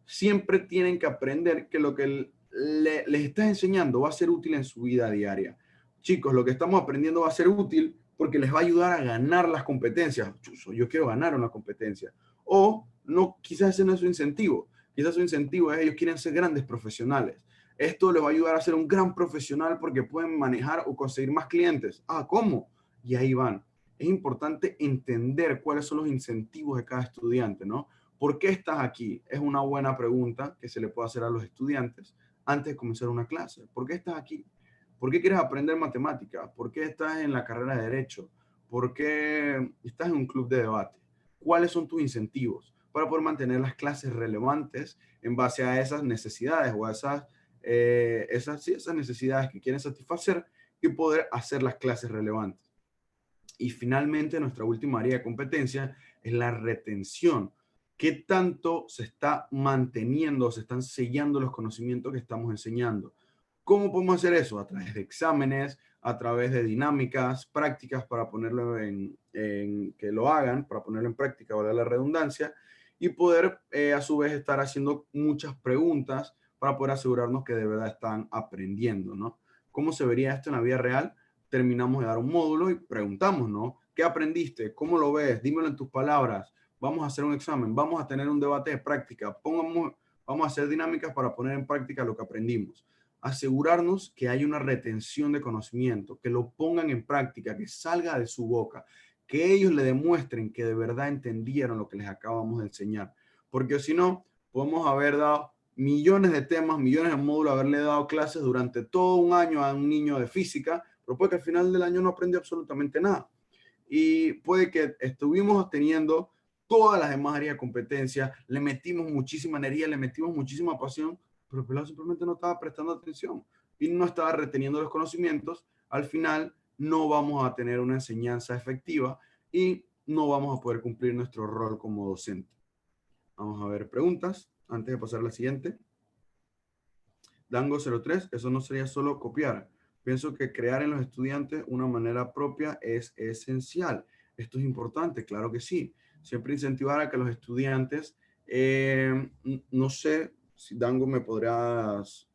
Siempre tienen que aprender que lo que les estás enseñando va a ser útil en su vida diaria. Chicos, lo que estamos aprendiendo va a ser útil porque les va a ayudar a ganar las competencias. Yo quiero ganar una competencia. O no, quizás ese no es su incentivo. Quizás su incentivo es ellos quieren ser grandes profesionales. Esto les va a ayudar a ser un gran profesional porque pueden manejar o conseguir más clientes. Ah, ¿cómo? Y ahí van. Es importante entender cuáles son los incentivos de cada estudiante, ¿no? ¿Por qué estás aquí? Es una buena pregunta que se le puede hacer a los estudiantes antes de comenzar una clase. ¿Por qué estás aquí? ¿Por qué quieres aprender matemáticas? ¿Por qué estás en la carrera de Derecho? ¿Por qué estás en un club de debate? ¿Cuáles son tus incentivos para poder mantener las clases relevantes en base a esas necesidades o a esas necesidades que quieren satisfacer y poder hacer las clases relevantes? Y finalmente, nuestra última área de competencia es la retención. ¿Qué tanto se está manteniendo, se están sellando los conocimientos que estamos enseñando? ¿Cómo podemos hacer eso? A través de exámenes, a través de dinámicas, prácticas para ponerlo que lo hagan, para ponerlo en práctica, valga la redundancia, y poder a su vez estar haciendo muchas preguntas para poder asegurarnos que de verdad están aprendiendo, ¿no? ¿Cómo se vería esto en la vida real? Terminamos de dar un módulo y preguntamos, ¿no? ¿Qué aprendiste? ¿Cómo lo ves? Dímelo en tus palabras. Vamos a hacer un examen, vamos a tener un debate de práctica, vamos a hacer dinámicas para poner en práctica lo que aprendimos. Asegurarnos que hay una retención de conocimiento, que lo pongan en práctica, que salga de su boca, que ellos le demuestren que de verdad entendieron lo que les acabamos de enseñar. Porque si no, podemos haber dado millones de temas, millones de módulos, haberle dado clases durante todo un año a un niño de física, pero puede que al final del año no aprendió absolutamente nada. Y puede que estuvimos teniendo todas las demás áreas de competencia, le metimos muchísima energía, le metimos muchísima pasión, pero el pelado simplemente no estaba prestando atención y no estaba reteniendo los conocimientos. Al final no vamos a tener una enseñanza efectiva y no vamos a poder cumplir nuestro rol como docente. Vamos a ver preguntas antes de pasar a la siguiente. Dango03, eso no sería solo copiar. Pienso que crear en los estudiantes una manera propia es esencial. Esto es importante, claro que sí. Siempre incentivar a que los estudiantes, no sé si Dango me podrás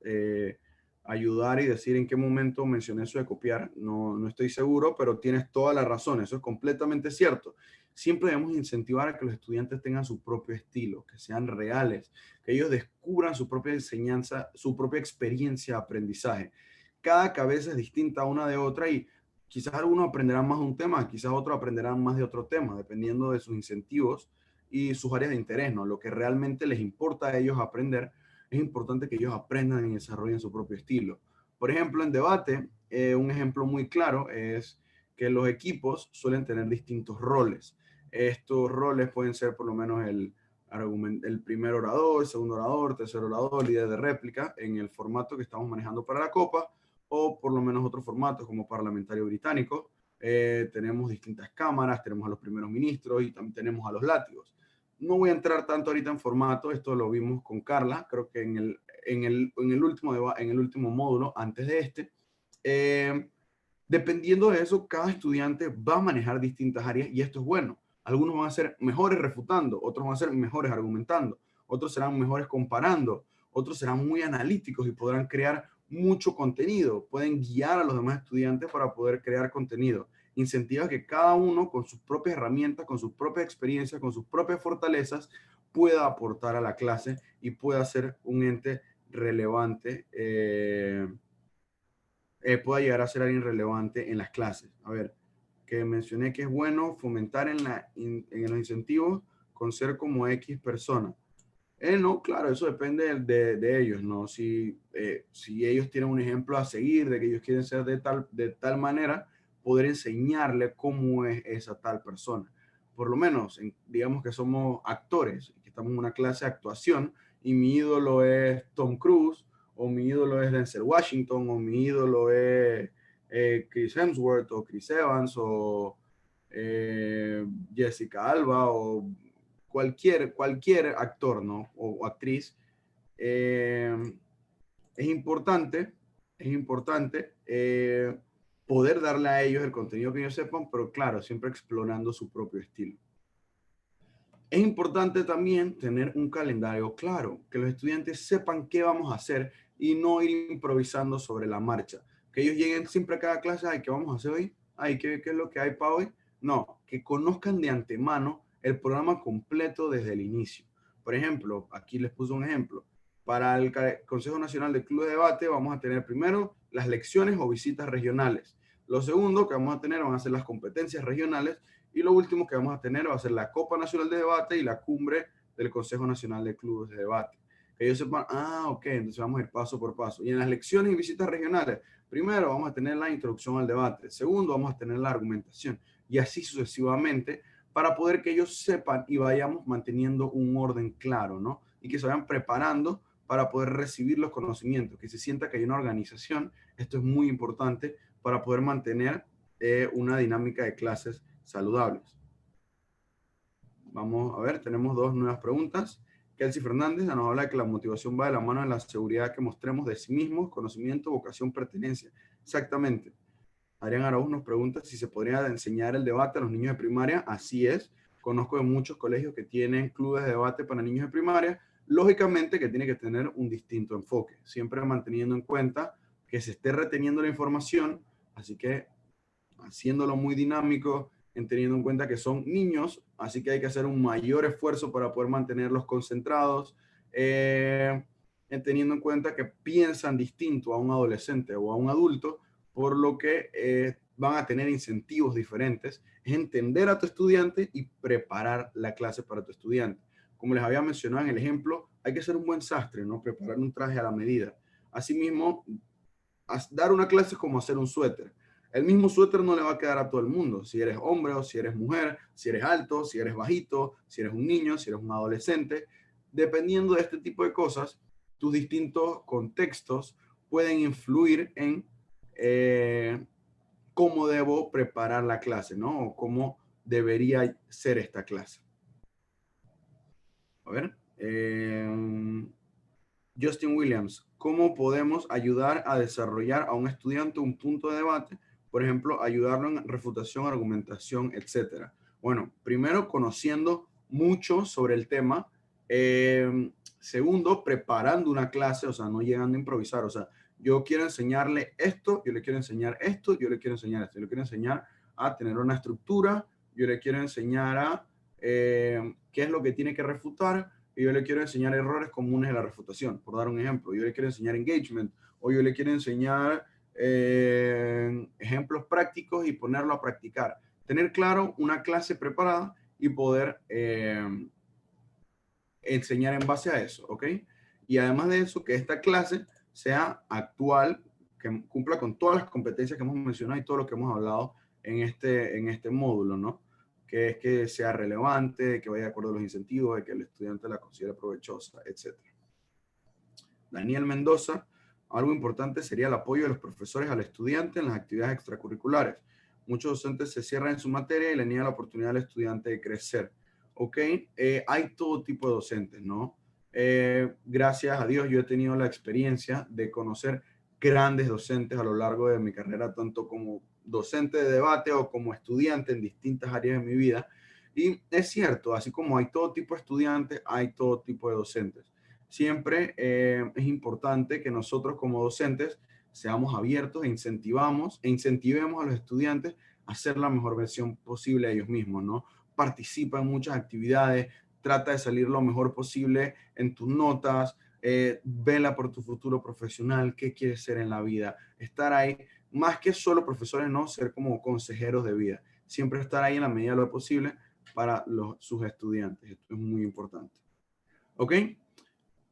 ayudar y decir en qué momento mencioné eso de copiar. No estoy seguro, pero tienes toda la razón. Eso es completamente cierto. Siempre debemos incentivar a que los estudiantes tengan su propio estilo, que sean reales, que ellos descubran su propia enseñanza, su propia experiencia de aprendizaje. Cada cabeza es distinta una de otra y quizás algunos aprenderán más de un tema, quizás otros aprenderán más de otro tema, dependiendo de sus incentivos y sus áreas de interés, ¿no? Lo que realmente les importa a ellos aprender, es importante que ellos aprendan y desarrollen su propio estilo. Por ejemplo, en debate, un ejemplo muy claro es que los equipos suelen tener distintos roles. Estos roles pueden ser por lo menos el primer orador, el segundo orador, tercer orador, líder de réplica en el formato que estamos manejando para la Copa, o por lo menos otros formatos como parlamentario británico. Tenemos distintas cámaras, tenemos a los primeros ministros y también tenemos a los látigos. No voy a entrar tanto ahorita en formato, esto lo vimos con Carla, creo que en el último módulo, antes de este. Dependiendo de eso, cada estudiante va a manejar distintas áreas y esto es bueno. Algunos van a ser mejores refutando, otros van a ser mejores argumentando, otros serán mejores comparando, otros serán muy analíticos y podrán crear mucho contenido. Pueden guiar a los demás estudiantes para poder crear contenido. Incentiva que cada uno con sus propias herramientas, con sus propias experiencias, con sus propias fortalezas, pueda aportar a la clase y pueda ser un ente relevante, pueda llegar a ser alguien relevante en las clases. A ver, que mencioné que es bueno fomentar en los incentivos con ser como X persona. No, claro, eso depende de ellos, ¿no? Si ellos tienen un ejemplo a seguir, de que ellos quieren ser de tal manera, poder enseñarle cómo es esa tal persona. Por lo menos, digamos que somos actores, que estamos en una clase de actuación y mi ídolo es Tom Cruise, o mi ídolo es Denzel Washington, o mi ídolo es Chris Hemsworth, o Chris Evans, o Jessica Alba, o cualquier actor, ¿no? O actriz. Eh, es importante poder darle a ellos el contenido que ellos sepan, pero claro, siempre explorando su propio estilo. Es importante también tener un calendario claro, que los estudiantes sepan qué vamos a hacer y no ir improvisando sobre la marcha. Que ellos lleguen siempre a cada clase, ay, ¿qué vamos a hacer hoy? Ay, ¿qué es lo que hay para hoy? No, que conozcan de antemano el programa completo desde el inicio. Por ejemplo, aquí les puse un ejemplo. Para el Consejo Nacional de Club de Debate vamos a tener primero las lecciones o visitas regionales. Lo segundo que vamos a tener van a ser las competencias regionales y lo último que vamos a tener va a ser la Copa Nacional de Debate y la cumbre del Consejo Nacional de Clubes de Debate. Que ellos sepan, ok, entonces vamos a ir paso por paso. Y en las lecciones y visitas regionales, primero vamos a tener la introducción al debate, segundo vamos a tener la argumentación y así sucesivamente para poder que ellos sepan y vayamos manteniendo un orden claro, ¿no? Y que se vayan preparando para poder recibir los conocimientos, que se sienta que hay una organización. Esto es muy importante para poder mantener una dinámica de clases saludables. Vamos a ver, tenemos dos nuevas preguntas. Kelsey Fernández nos habla de que la motivación va de la mano de la seguridad que mostremos de sí mismos, conocimiento, vocación, pertenencia. Exactamente. Adrián Araújo nos pregunta si se podría enseñar el debate a los niños de primaria. Así es. conozco de muchos colegios que tienen clubes de debate para niños de primaria, lógicamente que tiene que tener un distinto enfoque, siempre manteniendo en cuenta que se esté reteniendo la información, así que haciéndolo muy dinámico, en teniendo en cuenta que son niños, así que hay que hacer un mayor esfuerzo para poder mantenerlos concentrados, en teniendo en cuenta que piensan distinto a un adolescente o a un adulto, por lo que van a tener incentivos diferentes, es entender a tu estudiante y preparar la clase para tu estudiante. Como les había mencionado en el ejemplo, hay que ser un buen sastre, ¿no? Preparar un traje a la medida. Asimismo, dar una clase es como hacer un suéter. El mismo suéter no le va a quedar a todo el mundo, si eres hombre o si eres mujer, si eres alto, si eres bajito, si eres un niño, si eres un adolescente. Dependiendo de este tipo de cosas, tus distintos contextos pueden influir en cómo debo preparar la clase, ¿no? O cómo debería ser esta clase. A ver. Justin Williams, ¿cómo podemos ayudar a desarrollar a un estudiante un punto de debate? Por ejemplo, ayudarlo en refutación, argumentación, etcétera. Bueno, primero, conociendo mucho sobre el tema. Segundo, preparando una clase, o sea, no llegando a improvisar. O sea, yo quiero enseñarle esto, yo le quiero enseñar esto, yo le quiero enseñar esto. Yo le quiero enseñar a tener una estructura, yo le quiero enseñar a qué es lo que tiene que refutar, y yo le quiero enseñar errores comunes de la refutación, por dar un ejemplo. Yo le quiero enseñar engagement, o yo le quiero enseñar ejemplos prácticos y ponerlo a practicar. Tener claro una clase preparada y poder enseñar en base a eso, ¿ok? Y además de eso, que esta clase sea actual, que cumpla con todas las competencias que hemos mencionado y todo lo que hemos hablado en este módulo, ¿no? Que es que sea relevante, que vaya de acuerdo a los incentivos, de que el estudiante la considere provechosa, etc. Daniel Mendoza, algo importante sería el apoyo de los profesores al estudiante en las actividades extracurriculares. Muchos docentes se cierran en su materia y le niegan la oportunidad al estudiante de crecer. ¿Ok? Hay todo tipo de docentes, ¿no? Gracias a Dios yo he tenido la experiencia de conocer grandes docentes a lo largo de mi carrera, tanto como docente de debate o como estudiante en distintas áreas de mi vida. Y es cierto, así como hay todo tipo de estudiantes, hay todo tipo de docentes. Siempre es importante que nosotros como docentes seamos abiertos e incentivemos a los estudiantes a hacer la mejor versión posible de ellos mismos, ¿no? Participa en muchas actividades, trata de salir lo mejor posible en tus notas, vela por tu futuro profesional, qué quieres ser en la vida, estar ahí, más que solo profesores, no, ser como consejeros de vida, siempre estar ahí en la medida de lo posible para sus estudiantes, esto es muy importante. ¿Ok?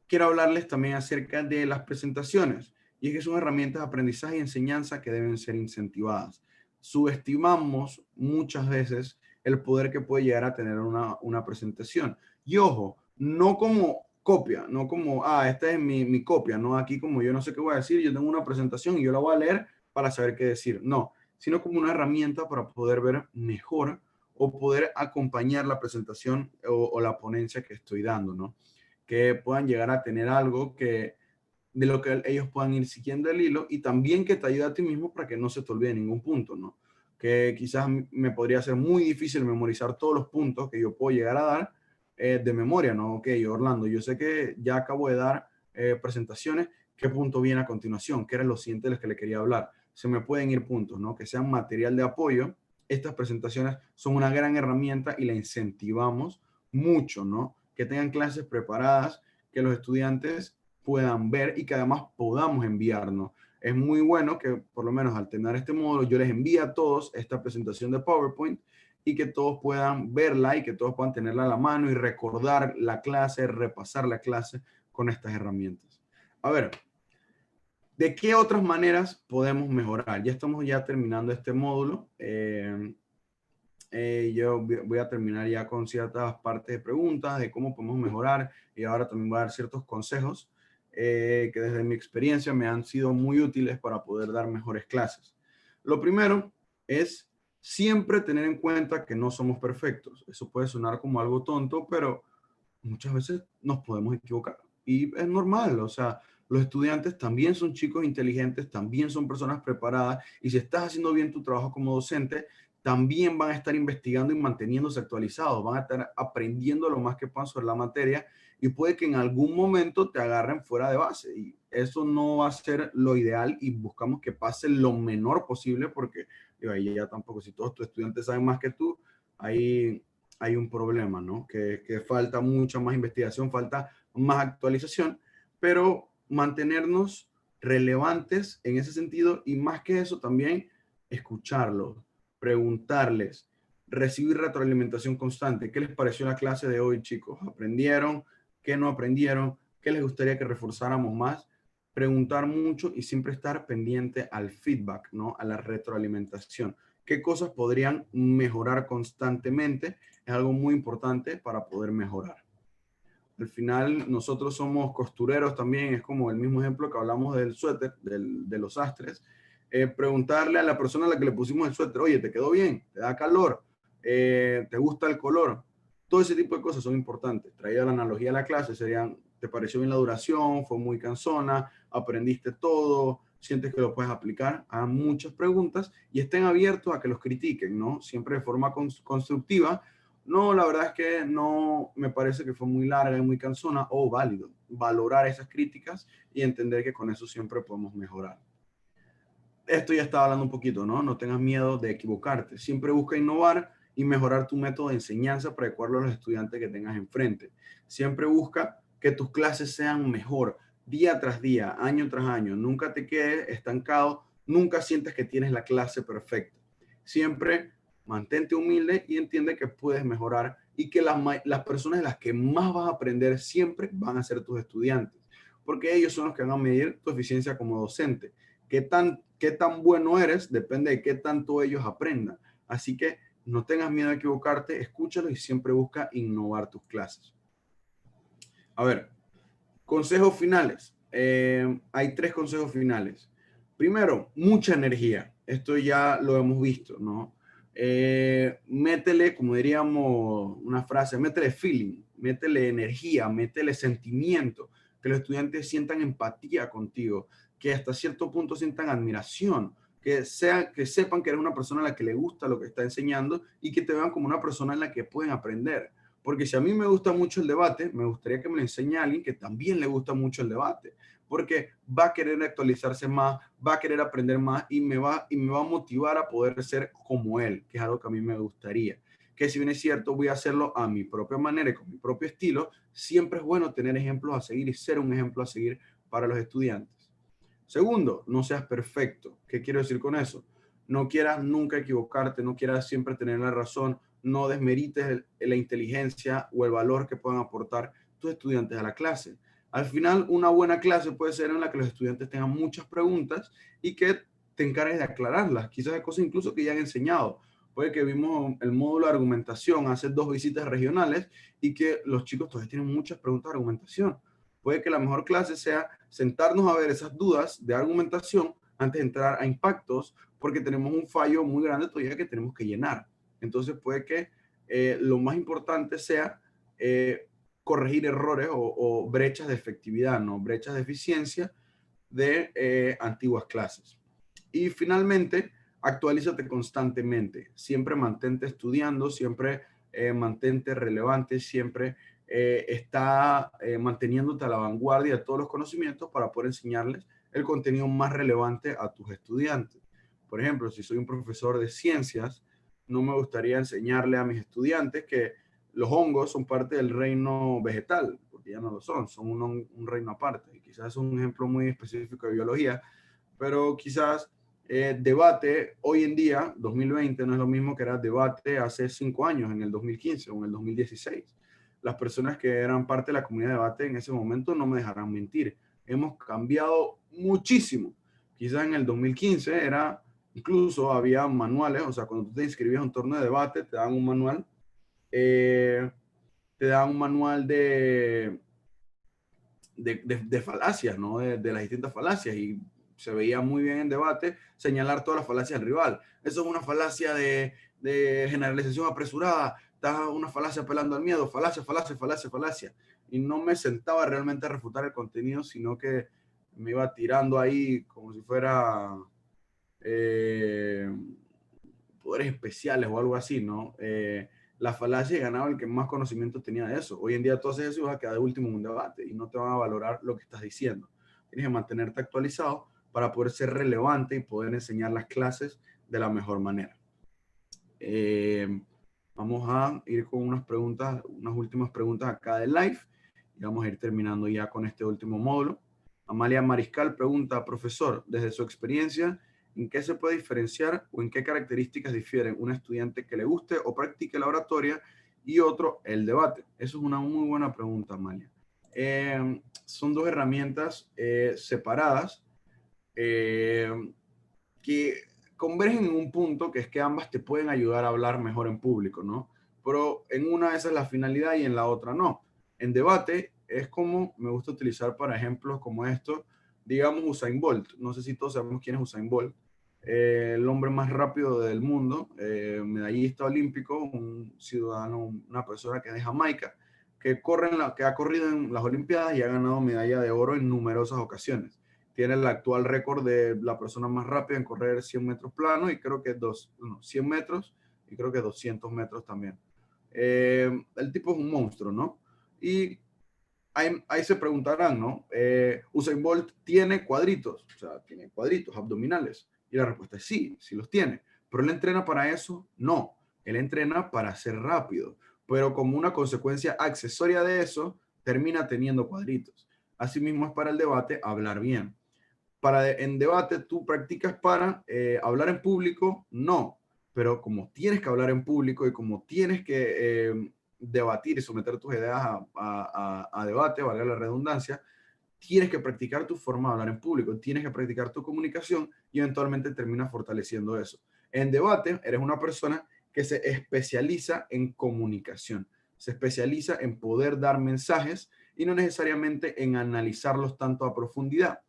Quiero hablarles también acerca de las presentaciones, y es que son herramientas de aprendizaje y enseñanza que deben ser incentivadas. Subestimamos muchas veces el poder que puede llegar a tener una presentación. Y ojo, no como copia, no como, esta es mi copia, no aquí como yo no sé qué voy a decir, yo tengo una presentación y yo la voy a leer para saber qué decir. No, sino como una herramienta para poder ver mejor o poder acompañar la presentación o la ponencia que estoy dando, ¿no? Que puedan llegar a tener algo que de lo que ellos puedan ir siguiendo el hilo, y también que te ayude a ti mismo para que no se te olvide ningún punto, ¿no? Que quizás me podría ser muy difícil memorizar todos los puntos que yo puedo llegar a dar de memoria, ¿no? Ok, Orlando, yo sé que ya acabo de dar presentaciones, ¿qué punto viene a continuación? ¿Qué era lo siguiente de los que le quería hablar? Se me pueden ir puntos, ¿no? Que sean material de apoyo. Estas presentaciones son una gran herramienta y la incentivamos mucho, ¿no? Que tengan clases preparadas, que los estudiantes puedan ver y que además podamos enviarnos. Es muy bueno que por lo menos al tener este módulo yo les envíe a todos esta presentación de PowerPoint y que todos puedan verla y que todos puedan tenerla a la mano y recordar la clase, repasar la clase con estas herramientas. A ver, ¿de qué otras maneras podemos mejorar? Ya estamos ya terminando este módulo. Yo voy a terminar ya con ciertas partes de preguntas de cómo podemos mejorar, y ahora también voy a dar ciertos consejos que desde mi experiencia me han sido muy útiles para poder dar mejores clases. Lo primero es siempre tener en cuenta que no somos perfectos. Eso puede sonar como algo tonto, pero muchas veces nos podemos equivocar y es normal. O sea, los estudiantes también son chicos inteligentes, también son personas preparadas, y si estás haciendo bien tu trabajo como docente, también van a estar investigando y manteniéndose actualizados, van a estar aprendiendo lo más que puedan sobre la materia y puede que en algún momento te agarren fuera de base y eso no va a ser lo ideal y buscamos que pase lo menor posible porque digo, ahí ya tampoco, si todos tus estudiantes saben más que tú, ahí hay un problema, ¿no? Que falta mucha más investigación, falta más actualización, pero mantenernos relevantes en ese sentido y más que eso también escucharlos, preguntarles, recibir retroalimentación constante. ¿Qué les pareció la clase de hoy, chicos? ¿Aprendieron? ¿Qué no aprendieron? ¿Qué les gustaría que reforzáramos más? Preguntar mucho y siempre estar pendiente al feedback, ¿no? A la retroalimentación. ¿Qué cosas podrían mejorar constantemente? Es algo muy importante para poder mejorar. Al final, nosotros somos costureros también, es como el mismo ejemplo que hablamos del suéter, de los sastres. Preguntarle a la persona a la que le pusimos el suéter, oye, ¿te quedó bien? ¿Te da calor? ¿Te gusta el color? Todo ese tipo de cosas son importantes. Traída la analogía a la clase, serían, ¿te pareció bien la duración? ¿Fue muy cansona? ¿Aprendiste todo? ¿Sientes que lo puedes aplicar? Hagan muchas preguntas y estén abiertos a que los critiquen, ¿no? Siempre de forma constructiva. No, la verdad es que no me parece que fue muy larga y muy cansona o válido. Valorar esas críticas y entender que con eso siempre podemos mejorar. Esto ya estaba hablando un poquito, ¿no? No tengas miedo de equivocarte. Siempre busca innovar y mejorar tu método de enseñanza para adecuarlo a los estudiantes que tengas enfrente. Siempre busca que tus clases sean mejor día tras día, año tras año. Nunca te quedes estancado, nunca sientes que tienes la clase perfecta. Siempre mantente humilde y entiende que puedes mejorar y que las personas de las que más vas a aprender siempre van a ser tus estudiantes, porque ellos son los que van a medir tu eficiencia como docente. Qué tan bueno eres depende de qué tanto ellos aprendan. Así que no tengas miedo a equivocarte, escúchalo y siempre busca innovar tus clases. A ver, consejos finales. Hay 3 consejos finales. Primero, mucha energía. Esto ya lo hemos visto, ¿no? Métele, como diríamos una frase, métele feeling, métele energía, métele sentimiento, que los estudiantes sientan empatía contigo, que hasta cierto punto sientan admiración, que sepan que eres una persona a la que le gusta lo que está enseñando y que te vean como una persona en la que pueden aprender. Porque si a mí me gusta mucho el debate, me gustaría que me lo enseñe a alguien que también le gusta mucho el debate, porque va a querer actualizarse más, va a querer aprender más y me va a motivar a poder ser como él, que es algo que a mí me gustaría. Que si bien es cierto, voy a hacerlo a mi propia manera y con mi propio estilo, siempre es bueno tener ejemplos a seguir y ser un ejemplo a seguir para los estudiantes. Segundo, no seas perfecto. ¿Qué quiero decir con eso? No quieras nunca equivocarte, no quieras siempre tener la razón, no desmerites la inteligencia o el valor que puedan aportar tus estudiantes a la clase. Al final, una buena clase puede ser en la que los estudiantes tengan muchas preguntas y que te encargues de aclararlas, quizás de cosas incluso que ya han enseñado. Puede que vimos el módulo de argumentación hace 2 visitas regionales y que los chicos todavía tienen muchas preguntas de argumentación. Puede que la mejor clase sea sentarnos a ver esas dudas de argumentación antes de entrar a impactos, porque tenemos un fallo muy grande todavía que tenemos que llenar. Entonces puede que lo más importante sea corregir errores o brechas de efectividad, ¿no? Brechas de eficiencia de antiguas clases. Y finalmente, actualízate constantemente. Siempre mantente estudiando, siempre mantente relevante, siempre está manteniéndote a la vanguardia de todos los conocimientos para poder enseñarles el contenido más relevante a tus estudiantes. Por ejemplo, si soy un profesor de ciencias, no me gustaría enseñarle a mis estudiantes que los hongos son parte del reino vegetal, porque ya no lo son un reino aparte. Y quizás es un ejemplo muy específico de biología, pero quizás debate hoy en día, 2020, no es lo mismo que era debate hace 5 años, en el 2015 o en el 2016. Las personas que eran parte de la comunidad de debate en ese momento no me dejarán mentir. Hemos cambiado muchísimo. Quizás en el 2015 era, incluso había manuales, o sea, cuando tú te inscribías a un torneo de debate, te daban un manual, eh, te daban un manual de falacias, ¿no? De las distintas falacias y se veía muy bien en debate señalar todas las falacias del rival. Eso es una falacia de generalización apresurada, está una falacia apelando al miedo, falacia, falacia, falacia, falacia. Y no me sentaba realmente a refutar el contenido, sino que me iba tirando ahí como si fuera poderes especiales o algo así, ¿no? La falacia de ganaba el que más conocimiento tenía de eso. Hoy en día tú haces eso y vas a quedar de último en un debate y no te van a valorar lo que estás diciendo. Tienes que mantenerte actualizado para poder ser relevante y poder enseñar las clases de la mejor manera. Vamos a ir con unas preguntas, unas últimas preguntas acá del live y vamos a ir terminando ya con este último módulo. Amalia Mariscal pregunta, profesor, desde su experiencia, ¿en qué se puede diferenciar o en qué características difieren un estudiante que le guste o practique la oratoria y otro el debate? Eso es una muy buena pregunta, Amalia. Son dos herramientas separadas que convergen en un punto que es que ambas te pueden ayudar a hablar mejor en público, ¿no? Pero en una esa es la finalidad y en la otra no. En debate es como me gusta utilizar para ejemplos como esto, digamos Usain Bolt. No sé si todos sabemos quién es Usain Bolt. El hombre más rápido del mundo, medallista olímpico, un ciudadano, una persona que es de Jamaica, que ha corrido en las Olimpiadas y ha ganado medalla de oro en numerosas ocasiones. Tiene el actual récord de la persona más rápida en correr 100 metros plano y creo que 100 metros y creo que 200 metros también. El tipo es un monstruo, ¿no? Y ahí se preguntarán, ¿no? Usain Bolt tiene cuadritos, o sea, tiene cuadritos abdominales. Y la respuesta es sí, sí los tiene. ¿Pero él entrena para eso? No. Él entrena para ser rápido. Pero como una consecuencia accesoria de eso, termina teniendo cuadritos. Asimismo es para el debate hablar bien. En debate tú practicas para hablar en público, no, pero como tienes que hablar en público y como tienes que debatir y someter tus ideas a debate, valga la redundancia, tienes que practicar tu forma de hablar en público, tienes que practicar tu comunicación y eventualmente terminas fortaleciendo eso. En debate, eres una persona que se especializa en comunicación, se especializa en poder dar mensajes y no necesariamente en analizarlos tanto a profundidad.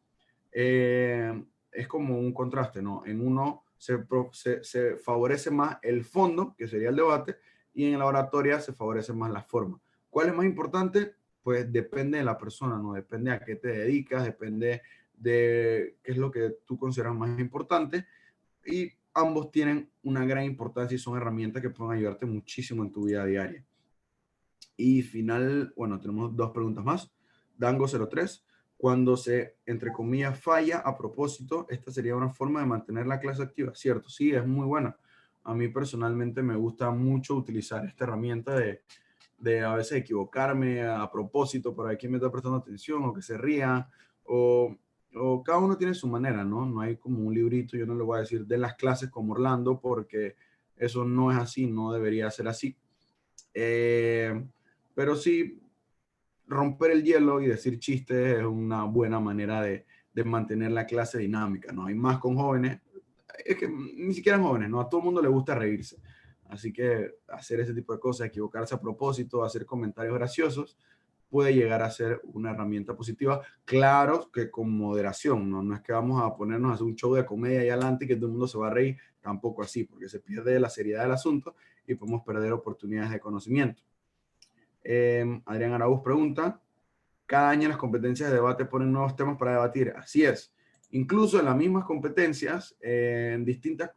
Es como un contraste, ¿no? En uno se favorece más el fondo, que sería el debate, y en la oratoria se favorece más la forma. ¿Cuál es más importante? Pues depende de la persona, ¿no? Depende a qué te dedicas, depende de qué es lo que tú consideras más importante, y ambos tienen una gran importancia y son herramientas que pueden ayudarte muchísimo en tu vida diaria. Y final, bueno, tenemos dos preguntas más. Dango03, cuando se, entre comillas, falla a propósito, esta sería una forma de mantener la clase activa, ¿cierto? Sí, es muy buena. A mí personalmente me gusta mucho utilizar esta herramienta de a veces equivocarme a propósito para ver quién me está prestando atención o que se ría o cada uno tiene su manera, ¿no? No hay como un librito, yo no le voy a decir de las clases como Orlando porque eso no es así, no debería ser así. Pero sí, romper el hielo y decir chistes es una buena manera de mantener la clase dinámica, ¿no? Hay más con jóvenes, es que ni siquiera jóvenes, ¿no? A todo el mundo le gusta reírse. Así que hacer ese tipo de cosas, equivocarse a propósito, hacer comentarios graciosos, puede llegar a ser una herramienta positiva. Claro que con moderación, ¿no? No es que vamos a ponernos a hacer un show de comedia ahí adelante y que todo el mundo se va a reír, tampoco así, porque se pierde la seriedad del asunto y podemos perder oportunidades de conocimiento. Adrián Araúz pregunta, cada año las competencias de debate ponen nuevos temas para debatir. Así es. Incluso en las mismas competencias,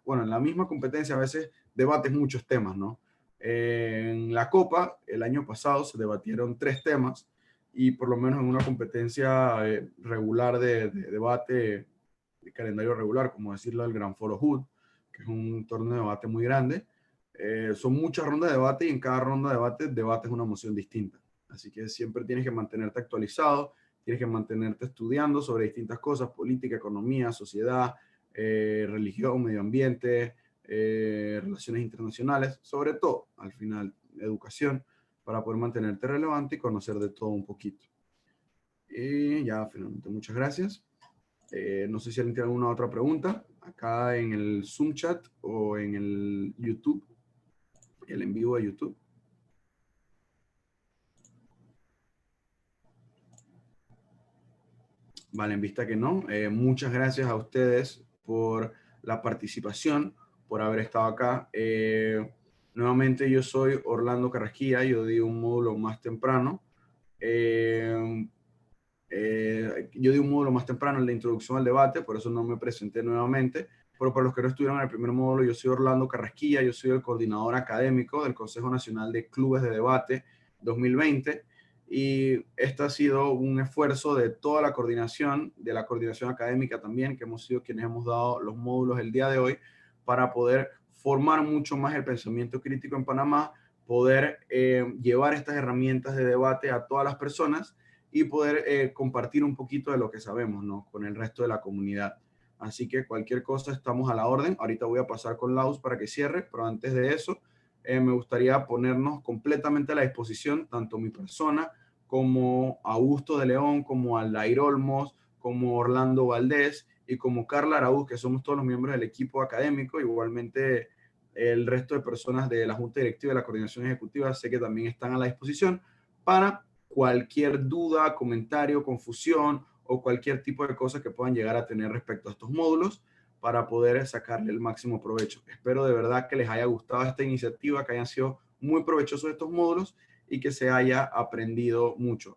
bueno, en la misma competencia a veces debates muchos temas, ¿no? En la Copa, el año pasado se debatieron 3 temas y por lo menos en una competencia regular de debate, de calendario regular, como decirlo, el Gran Foro Hood, que es un torneo de debate muy grande, son muchas rondas de debate y en cada ronda de debate debates una moción distinta. Así que siempre tienes que mantenerte actualizado, tienes que mantenerte estudiando sobre distintas cosas, política, economía, sociedad, religión, medio ambiente, relaciones internacionales, sobre todo, al final, educación, para poder mantenerte relevante y conocer de todo un poquito. Y ya, finalmente, muchas gracias. No sé si alguien tiene alguna otra pregunta acá en el Zoom chat o en el YouTube, el en vivo de YouTube. Vale, en vista que no, muchas gracias a ustedes por la participación, por haber estado acá. Nuevamente yo soy Orlando Carrasquilla, yo di un módulo más temprano. Yo di un módulo más temprano en la introducción al debate, por eso no me presenté nuevamente. pero para los que no estuvieron en el primer módulo, yo soy Orlando Carrasquilla, yo soy el coordinador académico del Consejo Nacional de Clubes de Debate 2020, y este ha sido un esfuerzo de toda la coordinación, de la coordinación académica también, que hemos sido quienes hemos dado los módulos el día de hoy, para poder formar mucho más el pensamiento crítico en Panamá, poder llevar estas herramientas de debate a todas las personas y poder compartir un poquito de lo que sabemos, ¿no? Con el resto de la comunidad. Así que cualquier cosa estamos a la orden. Ahorita voy a pasar con Laus para que cierre, pero antes de eso me gustaría ponernos completamente a la disposición, tanto mi persona como Augusto de León, como Aldair Olmos, como Orlando Valdés y como Carla Araúz, que somos todos los miembros del equipo académico. Igualmente el resto de personas de la Junta Directiva y de la Coordinación Ejecutiva sé que también están a la disposición para cualquier duda, comentario, confusión o cualquier tipo de cosa que puedan llegar a tener respecto a estos módulos para poder sacarle el máximo provecho. Espero de verdad que les haya gustado esta iniciativa, que hayan sido muy provechosos estos módulos y que se haya aprendido mucho.